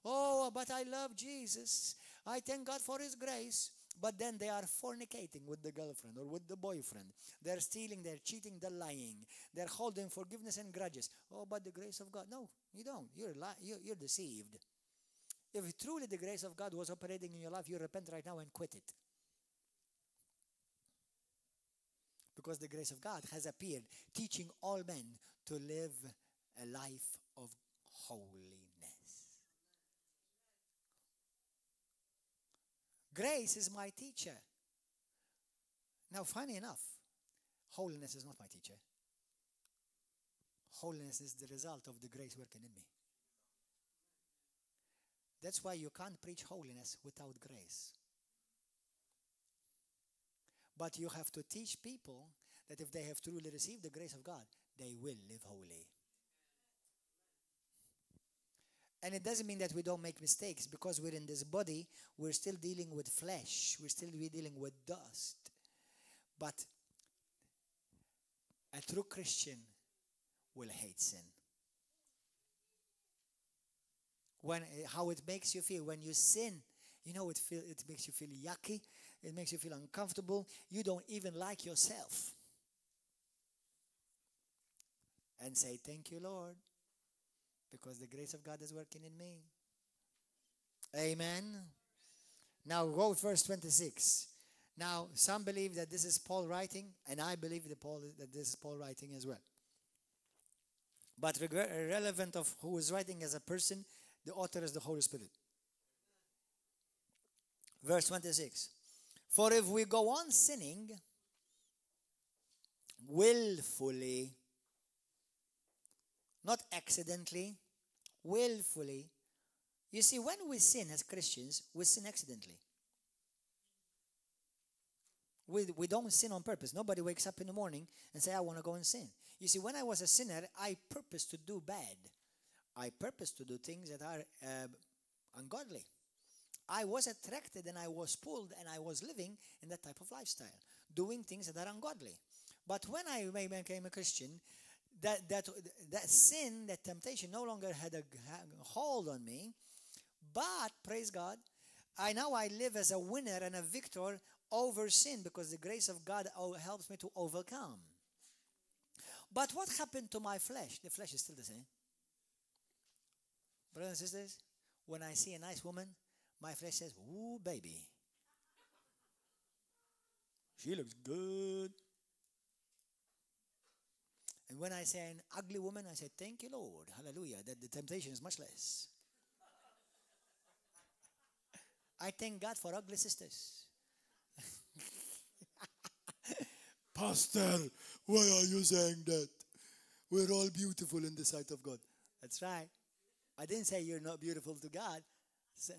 oh, but I love Jesus. I thank God for His grace. But then they are fornicating with the girlfriend or with the boyfriend. They're stealing, they're cheating, they're lying. They're holding forgiveness and grudges. Oh, but the grace of God. No, you don't. You're deceived. If truly the grace of God was operating in your life, you repent right now and quit it. Because the grace of God has appeared, teaching all men to live a life of holiness. Grace is my teacher. Now, funny enough, holiness is not my teacher. Holiness is the result of the grace working in me. That's why you can't preach holiness without grace. But you have to teach people that if they have truly received the grace of God, they will live holy. And it doesn't mean that we don't make mistakes, because we're in this body, we're still dealing with flesh, we're still dealing with dust. But a true Christian will hate sin. How it makes you feel when you sin, it makes you feel yucky, it makes you feel uncomfortable, you don't even like yourself. And say, thank you, Lord, because the grace of God is working in me. Amen. Now go to verse 26. Now, some believe that this is Paul writing, and I believe that this is Paul writing as well. But irrelevant of who is writing as a person, the author is the Holy Spirit. Verse 26. For if we go on sinning willfully, not accidentally, willfully. You see, when we sin as Christians, we sin accidentally. We don't sin on purpose. Nobody wakes up in the morning and say, I want to go and sin. You see, when I was a sinner, I purposed to do bad. I purposed to do things that are ungodly. I was attracted and I was pulled and I was living in that type of lifestyle, doing things that are ungodly. But when I became a Christian, that sin, that temptation no longer had a hold on me. But, praise God, I live as a winner and a victor over sin, because the grace of God helps me to overcome. But what happened to my flesh? The flesh is still the same. Brothers and sisters, when I see a nice woman, my flesh says, ooh, baby. She looks good. And when I say an ugly woman, I say, thank you, Lord. Hallelujah. That the temptation is much less. I thank God for ugly sisters. Pastor, why are you saying that? We're all beautiful in the sight of God. That's right. I didn't say you're not beautiful to God. So,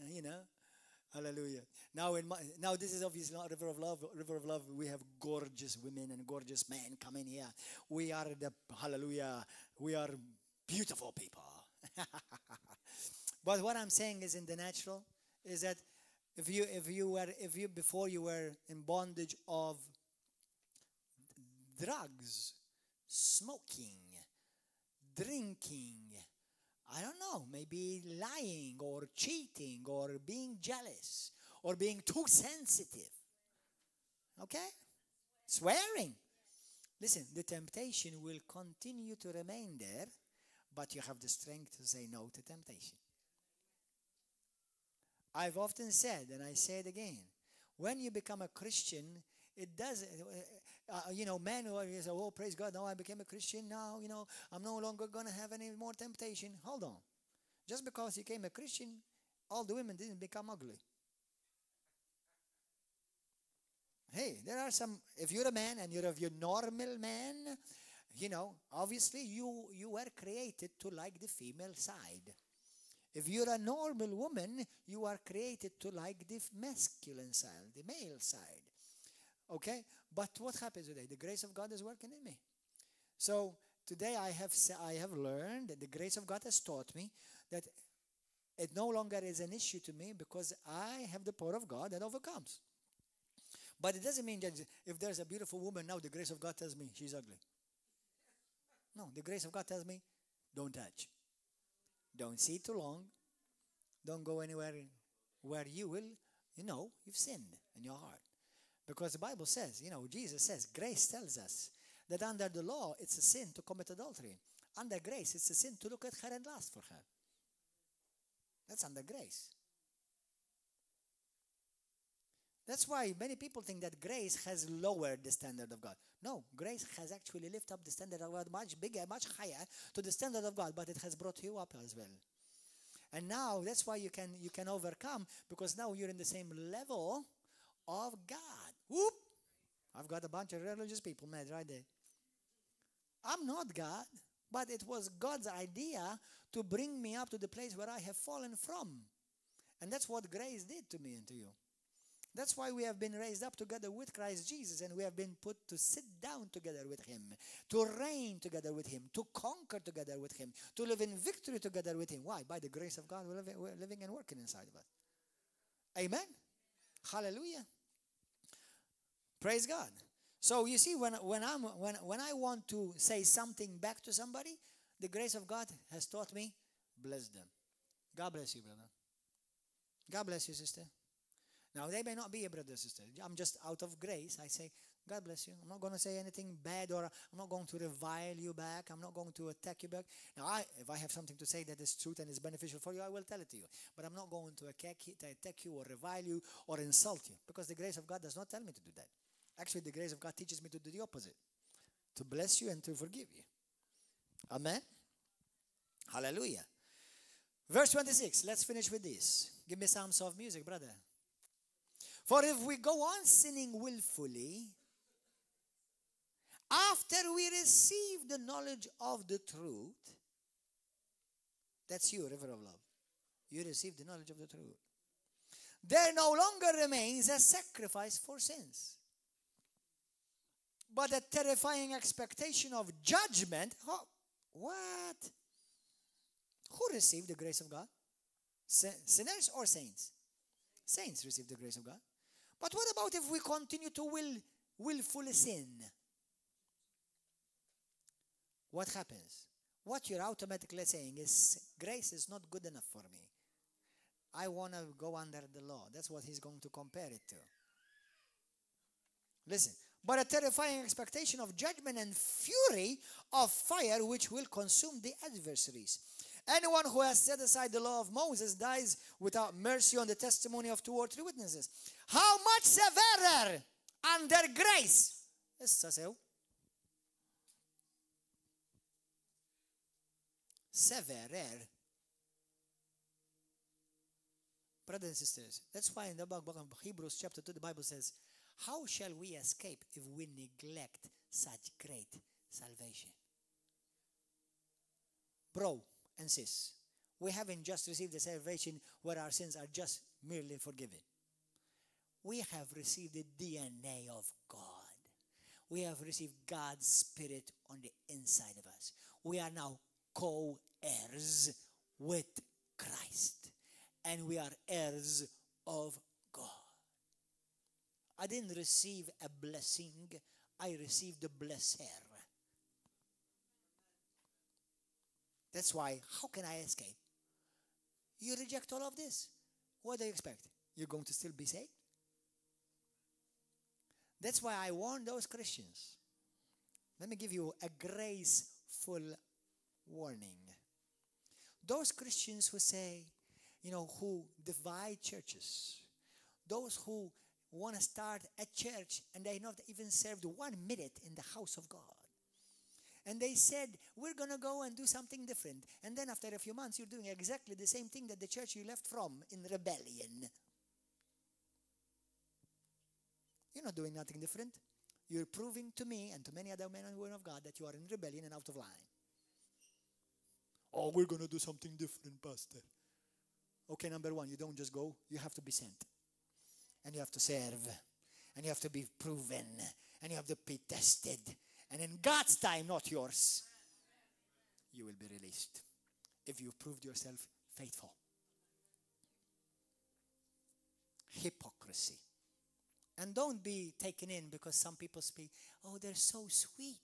hallelujah. Now this is obviously not River of Love. River of Love, we have gorgeous women and gorgeous men coming here. We are we are beautiful people. But what I'm saying is, in the natural, is that if you before you were in bondage of drugs, smoking, drinking, I don't know, maybe lying or cheating or being jealous or being too sensitive. Okay? Swearing. Listen, the temptation will continue to remain there, but you have the strength to say no to temptation. I've often said, and I say it again, when you become a Christian, it doesn't, men who say, oh, praise God, now I became a Christian, now, I'm no longer going to have any more temptation. Hold on. Just because you became a Christian, all the women didn't become ugly. Hey, there are some, if you're a man and you're your normal man, obviously you were created to like the female side. If you're a normal woman, you are created to like the masculine side, the male side. Okay? But what happens today? The grace of God is working in me. So today I have learned that the grace of God has taught me that It no longer is an issue to me because I have the power of God that overcomes. But it doesn't mean that if there's a beautiful woman now, the grace of God tells me she's ugly. No, the grace of God tells me, don't touch. Don't see too long. Don't go anywhere where you will, you've sinned in your heart. Because the Bible says, Jesus says, grace tells us that under the law, it's a sin to commit adultery. Under grace, it's a sin to look at her and lust for her. That's under grace. That's why many people think that grace has lowered the standard of God. No, grace has actually lifted up the standard of God much bigger, much higher to the standard of God, but it has brought you up as well. And now that's why you can overcome, because now you're in the same level of God. Whoop! I've got a bunch of religious people mad right there. I'm not God, but it was God's idea to bring me up to the place where I have fallen from. And that's what grace did to me and to you. That's why we have been raised up together with Christ Jesus, and we have been put to sit down together with him, to reign together with him, to conquer together with him, to live in victory together with him. Why? By the grace of God, we're living and working inside of us. Amen? Hallelujah. Praise God. So you see, when I want to say something back to somebody, the grace of God has taught me, bless them. God bless you, brother. God bless you, sister. Now, they may not be a brother or sister. I'm just out of grace. I say, God bless you. I'm not going to say anything bad, or I'm not going to revile you back. I'm not going to attack you back. Now, if I have something to say that is truth and is beneficial for you, I will tell it to you. But I'm not going to attack you or revile you or insult you, because the grace of God does not tell me to do that. Actually, the grace of God teaches me to do the opposite, to bless you and to forgive you. Amen? Hallelujah. Verse 26. Let's finish with this. Give me some soft music, brother. For if we go on sinning willfully, after we receive the knowledge of the truth, that's you, river of love. You receive the knowledge of the truth. There no longer remains a sacrifice for sins, but a terrifying expectation of judgment. Oh, what? Who received the grace of God? Sinners or saints? Saints receive the grace of God. But what about if we continue to willfully sin? What happens? What you're automatically saying is, grace is not good enough for me. I want to go under the law. That's what he's going to compare it to. Listen. But a terrifying expectation of judgment and fury of fire which will consume the adversaries. Anyone who has set aside the law of Moses dies without mercy on the testimony of 2 or 3 witnesses. How much severer under grace? Severer. Brothers and sisters, that's why in the book of Hebrews chapter 2, the Bible says, how shall we escape if we neglect such great salvation? Bro and sis, we haven't just received the salvation where our sins are just merely forgiven. We have received the DNA of God. We have received God's Spirit on the inside of us. We are now co-heirs with Christ. And we are heirs of God. I didn't receive a blessing. I received the blesser. That's why, how can I escape? You reject all of this. What do you expect? You're going to still be saved? That's why I warn those Christians. Let me give you a graceful warning. Those Christians who say, who divide churches, those who want to start a church and they not even served 1 minute in the house of God. And they said, we're going to go and do something different. And then after a few months, you're doing exactly the same thing that the church you left from in rebellion. You're not doing nothing different. You're proving to me and to many other men and women of God that you are in rebellion and out of line. Oh, we're going to do something different, Pastor. Okay, number 1, you don't just go. You have to be sent. And you have to serve. And you have to be proven. And you have to be tested. And in God's time, not yours, you will be released if you proved yourself faithful. hypocrisy. And don't be taken in because some people speak, oh, they're so sweet,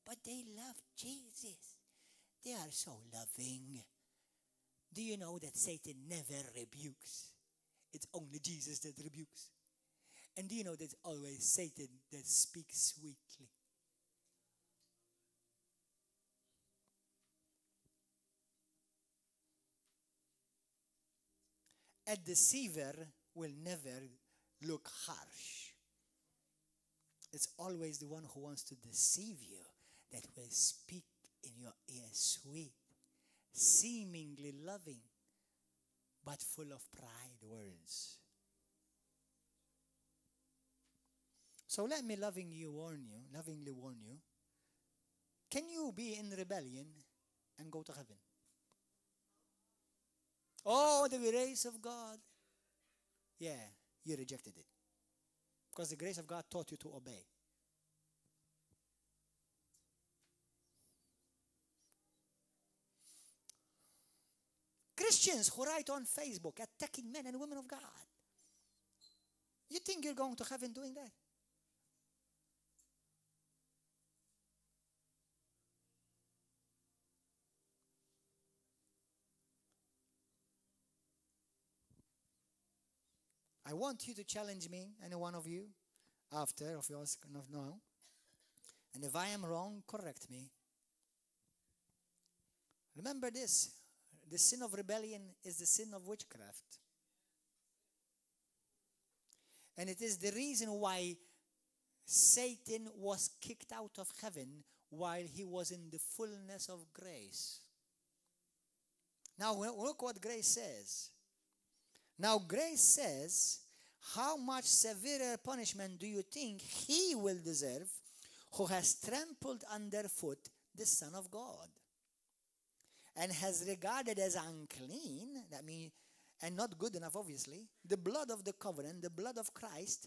but they love Jesus. They are so loving. Do you know that Satan never rebukes? It's only Jesus that rebukes. And do you know that it's always Satan that speaks sweetly? A deceiver will never look harsh. It's always the one who wants to deceive you that will speak in your ear sweet, seemingly loving, but full of pride words. So let me lovingly warn you, can you be in rebellion and go to heaven? Oh, the grace of God. Yeah, you rejected it. Because the grace of God taught you to obey. Christians who write on Facebook attacking men and women of God. You think you're going to heaven doing that? I want you to challenge me, any one of you, after of yours, not now. And if I am wrong, correct me. Remember this. The sin of rebellion is the sin of witchcraft. And it is the reason why Satan was kicked out of heaven while he was in the fullness of grace. Now look what grace says. Now grace says, how much severer punishment do you think he will deserve who has trampled underfoot the Son of God and has regarded as unclean, that means, and not good enough obviously, the blood of the covenant, the blood of Christ,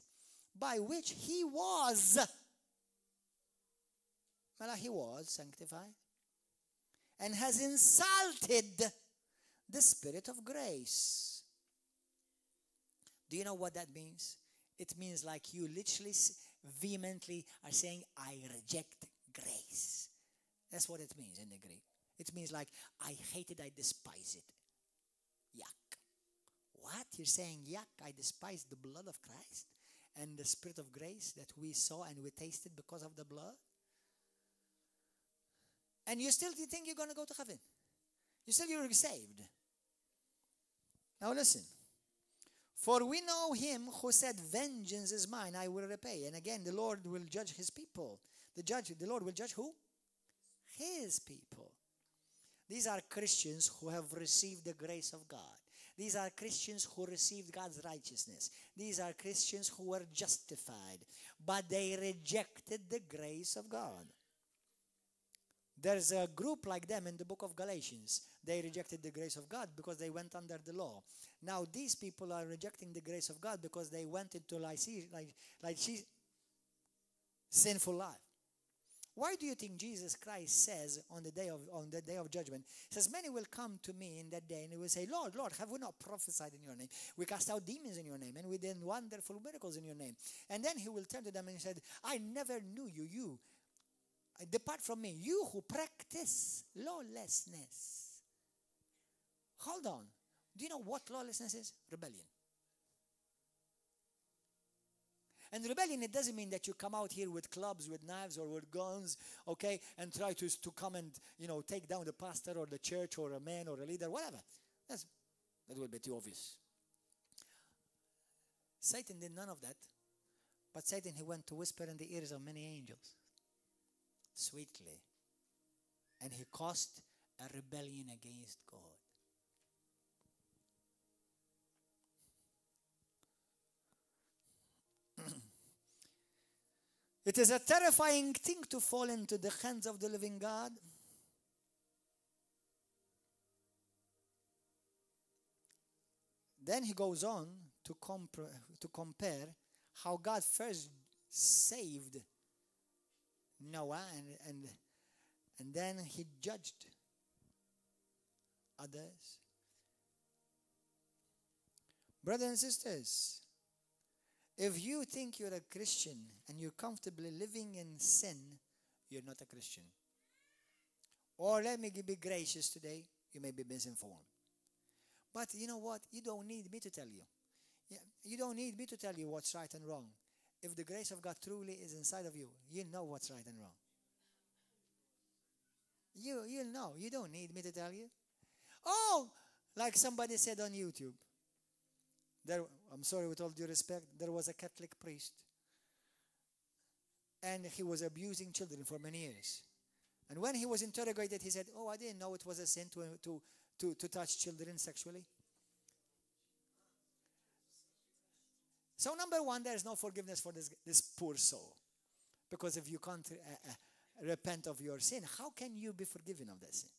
by which he was sanctified, and has insulted the Spirit of grace. Do you know what that means? It means like you literally vehemently are saying, I reject grace. That's what it means in the Greek. It means like, I hate it, I despise it. Yuck. What? You're saying, yuck, I despise the blood of Christ and the Spirit of grace that we saw and we tasted because of the blood? And you still think you're going to go to heaven? You're saved. Now listen. For we know him who said, vengeance is mine, I will repay. And again, the Lord will judge his people. The Lord will judge who? His people. These are Christians who have received the grace of God. These are Christians who received God's righteousness. These are Christians who were justified. But they rejected the grace of God. There's a group like them in the book of Galatians. They rejected the grace of God because they went under the law. Now these people are rejecting the grace of God because they went into sinful life. Why do you think Jesus Christ says on the day of judgment, he says, many will come to me in that day and they will say, Lord, Lord, have we not prophesied in your name? We cast out demons in your name and we did wonderful miracles in your name. And then he will turn to them and he said, I never knew you. Depart from me, you who practice lawlessness. Hold on. Do you know what lawlessness is? Rebellion. And rebellion, it doesn't mean that you come out here with clubs, with knives, or with guns, okay, and try to come and, take down the pastor or the church or a man or a leader, whatever. That will be too obvious. Satan did none of that. But Satan, he went to whisper in the ears of many angels. Sweetly. And he caused a rebellion against God. It is a terrifying thing to fall into the hands of the living God. Then he goes on to compare how God first saved Noah and then he judged others. Brothers and sisters, If you think you're a Christian and you're comfortably living in sin, you're not a Christian. Or let me be gracious today, you may be misinformed. But you know what? You don't need me to tell you. Yeah, you don't need me to tell you what's right and wrong. If the grace of God truly is inside of you, you know what's right and wrong. You know. You don't need me to tell you. Oh, like somebody said on YouTube. I'm sorry, with all due respect, there was a Catholic priest. And he was abusing children for many years. And when he was interrogated, he said, oh, I didn't know it was a sin to touch children sexually. So number one, there is no forgiveness for this poor soul. Because if you can't repent of your sin, how can you be forgiven of that sin?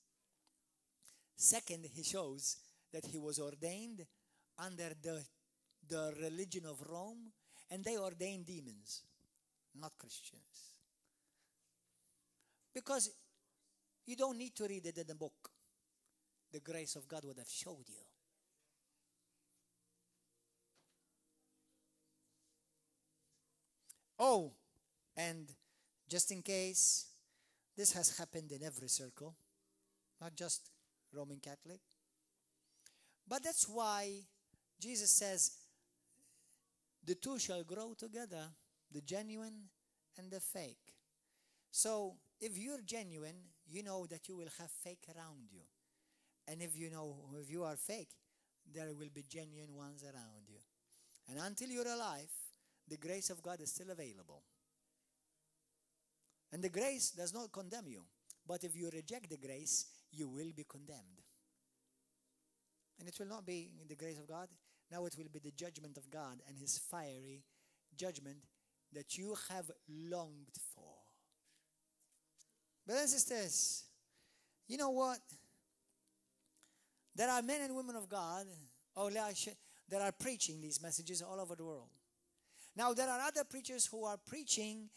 Second, he shows that he was ordained under the religion of Rome, and they ordained demons, not Christians. Because you don't need to read it in the book. The grace of God would have showed you. Oh, and just in case, this has happened in every circle, not just Roman Catholic. But that's why Jesus says, the two shall grow together, the genuine and the fake. So if you're genuine, you know that you will have fake around you. And if you are fake, there will be genuine ones around you. And until you're alive, the grace of God is still available. And the grace does not condemn you. But if you reject the grace, you will be condemned. And it will not be the grace of God. Now it will be the judgment of God and his fiery judgment that you have longed for. Brothers and sisters, you know what? There are men and women of God, that are preaching these messages all over the world. Now there are other preachers who are preaching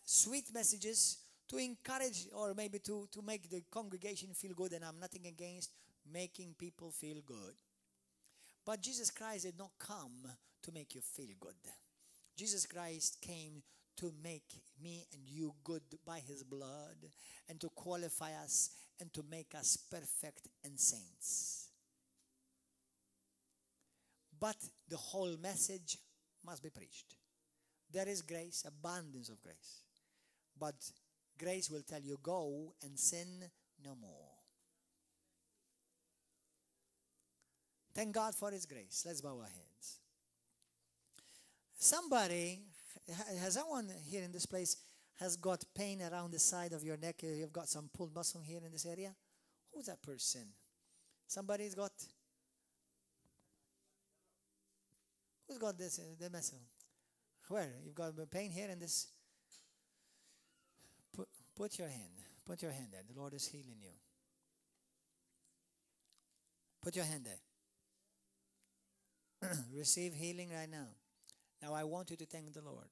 sweet messages to encourage or maybe to make the congregation feel good, and I'm nothing against making people feel good. But Jesus Christ did not come to make you feel good. Jesus Christ came to make me and you good by his blood and to qualify us and to make us perfect and saints. But the whole message must be preached. There is grace, abundance of grace. But grace will tell you, go and sin no more. Thank God for his grace. Let's bow our heads. Has someone here in this place has got pain around the side of your neck? You've got some pulled muscle here in this area? Who's that person? Somebody's got... Who's got this, the muscle? Where? You've got pain here in this? Put your hand there. The Lord is healing you. Put your hand there. Receive healing right now. Now I want you to thank the Lord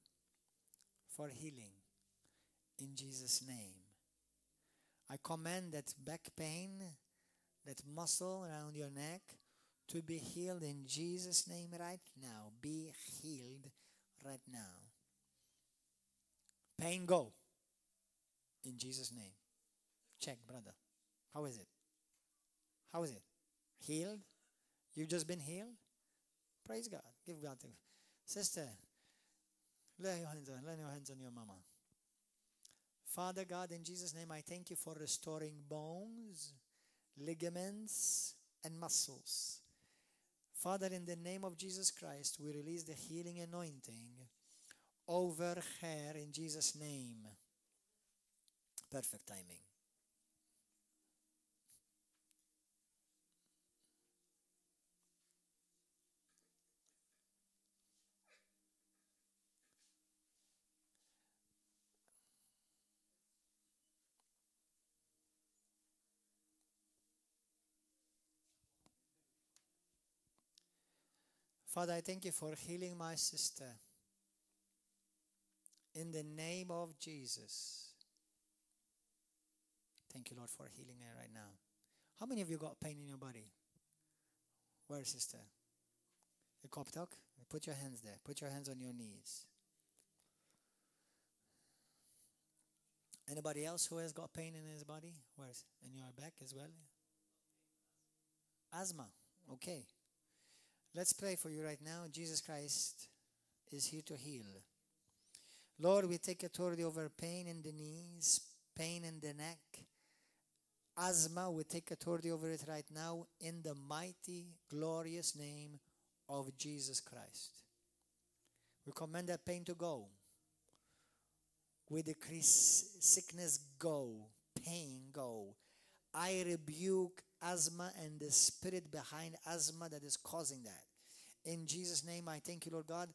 for healing in Jesus' name. I command that back pain, that muscle around your neck to be healed in Jesus' name right now. Be healed right now. Pain go in Jesus' name. Check, brother. How is it? How is it? Healed? You've just been healed? Praise God. Give God thanks. Sister, lay your hands on your mama. Father God, in Jesus' name, I thank you for restoring bones, ligaments, and muscles. Father, in the name of Jesus Christ, we release the healing anointing over her in Jesus' name. Perfect timing. Father, I thank you for healing my sister. In the name of Jesus. Thank you, Lord, for healing her right now. How many of you got pain in your body? Where, sister? The Koptok? Put your hands there. Put your hands on your knees. Anybody else who has got pain in his body? Where's in your back as well? Asthma. Okay. Let's pray for you right now. Jesus Christ is here to heal. Lord, we take authority over pain in the knees, pain in the neck, asthma. We take authority over it right now in the mighty, glorious name of Jesus Christ. We command that pain to go. We decrease sickness go, pain go. I rebuke asthma and the spirit behind asthma that is causing that. In Jesus' name, I thank you, Lord God,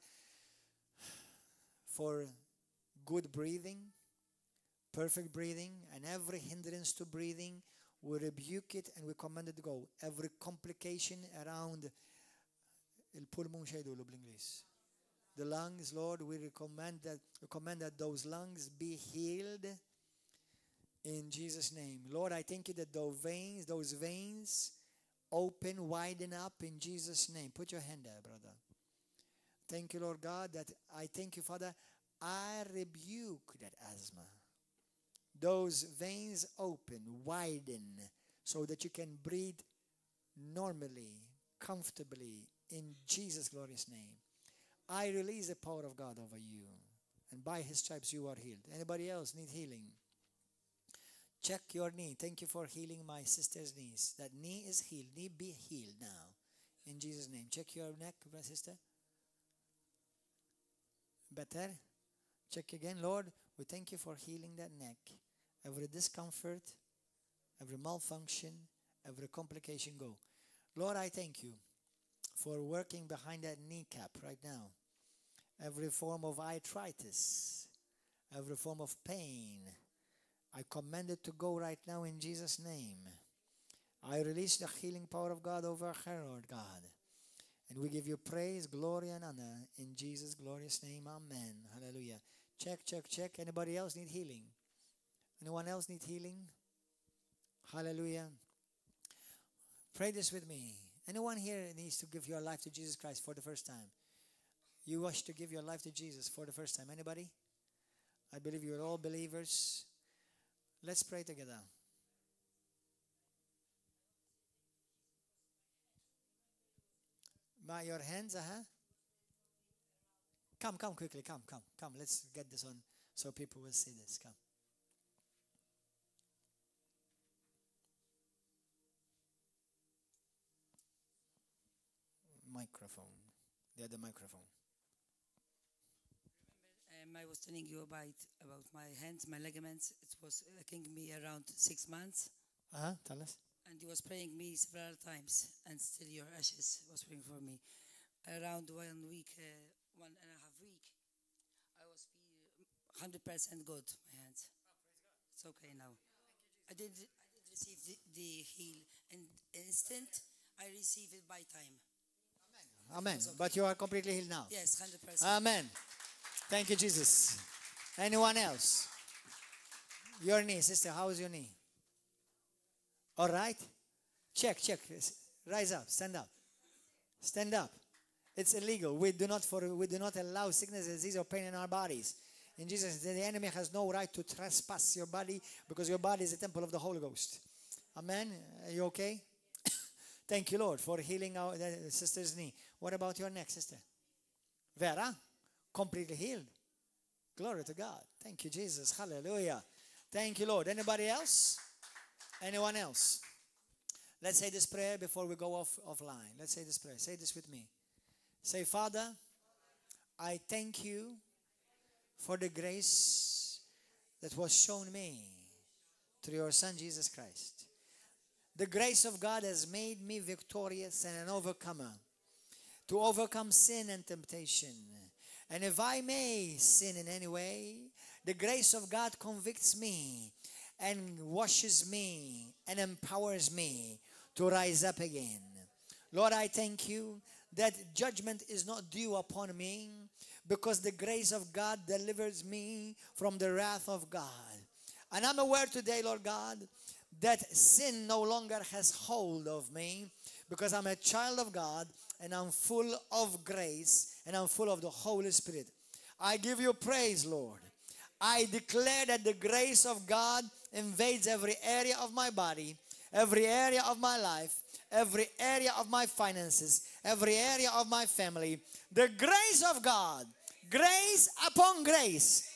for good breathing, perfect breathing, and every hindrance to breathing, we rebuke it and we command it to go. Every complication around il-pulmun xejdulu bl-Ingliż. The lungs, Lord, we command that those lungs be healed in Jesus' name. Lord, I thank you that those veins open, widen up in Jesus' name. Put your hand there, brother. Thank you, Lord God, that I thank you, Father. I rebuke that asthma. Those veins open, widen, so that you can breathe normally, comfortably, in Jesus' glorious name. I release the power of God over you, and by his stripes you are healed. Anybody else need healing? Check your knee. Thank you for healing my sister's knees. That knee is healed. Knee be healed now, in Jesus' name. Check your neck, my sister. Better? Check again. Lord, we thank you for healing that neck. Every discomfort, every malfunction, every complication go. Lord, I thank you for working behind that kneecap right now. Every form of arthritis, every form of pain, I command it to go right now in Jesus' name. I release the healing power of God over her, Lord God. And we give you praise, glory, and honor in Jesus' glorious name. Amen. Hallelujah. Check, check, check. Anybody else need healing? Anyone else need healing? Hallelujah. Pray this with me. Anyone here needs to give your life to Jesus Christ for the first time? You wish to give your life to Jesus for the first time? Anybody? I believe you're all believers. Let's pray together. By your hands, Come quickly, come. Let's get this on so people will see this. Come. Microphone. The other microphone. I was telling you about my hands, my ligaments. It was taking me around 6 months. Tell us. And he was praying me several times, and still your ashes was praying for me. Around 1 week, 1.5 weeks, I was 100% good, my hands. It's okay now. I did receive the heal, and instant, I received it by time. Amen. Okay. But you are completely healed now. Yes, 100%. Amen. Thank you, Jesus. Anyone else? Your knee, sister, how is your knee? All right? Check. Rise up, stand up. Stand up. It's illegal. We do not allow sickness, disease, or pain in our bodies. In Jesus, the enemy has no right to trespass your body because your body is a temple of the Holy Ghost. Amen. Are you okay? Thank you, Lord, for healing our sister's knee. What about your neck, sister? Vera? Completely healed. Glory to God. Thank you, Jesus. Hallelujah. Thank you, Lord. Anybody else? Anyone else? Let's say this prayer before we go offline. Let's say this prayer. Say this with me. Say, Father, I thank you for the grace that was shown me through your Son, Jesus Christ. The grace of God has made me victorious and an overcomer to overcome sin and temptation. And if I may sin in any way, the grace of God convicts me and washes me and empowers me to rise up again. Lord, I thank you that judgment is not due upon me because the grace of God delivers me from the wrath of God. And I'm aware today, Lord God, that sin no longer has hold of me because I'm a child of God and I'm full of grace and I'm full of the Holy Spirit. I give you praise, Lord. I declare that the grace of God invades every area of my body, every area of my life, every area of my finances, every area of my family. The grace of God, grace upon grace,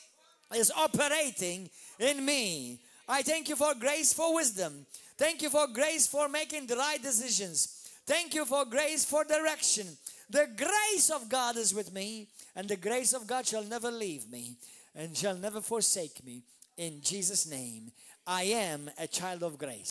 is operating in me. I thank you for grace for wisdom. Thank you for grace for making the right decisions. Thank you for grace for direction. The grace of God is with me, and the grace of God shall never leave me and shall never forsake me. In Jesus' name, I am a child of grace.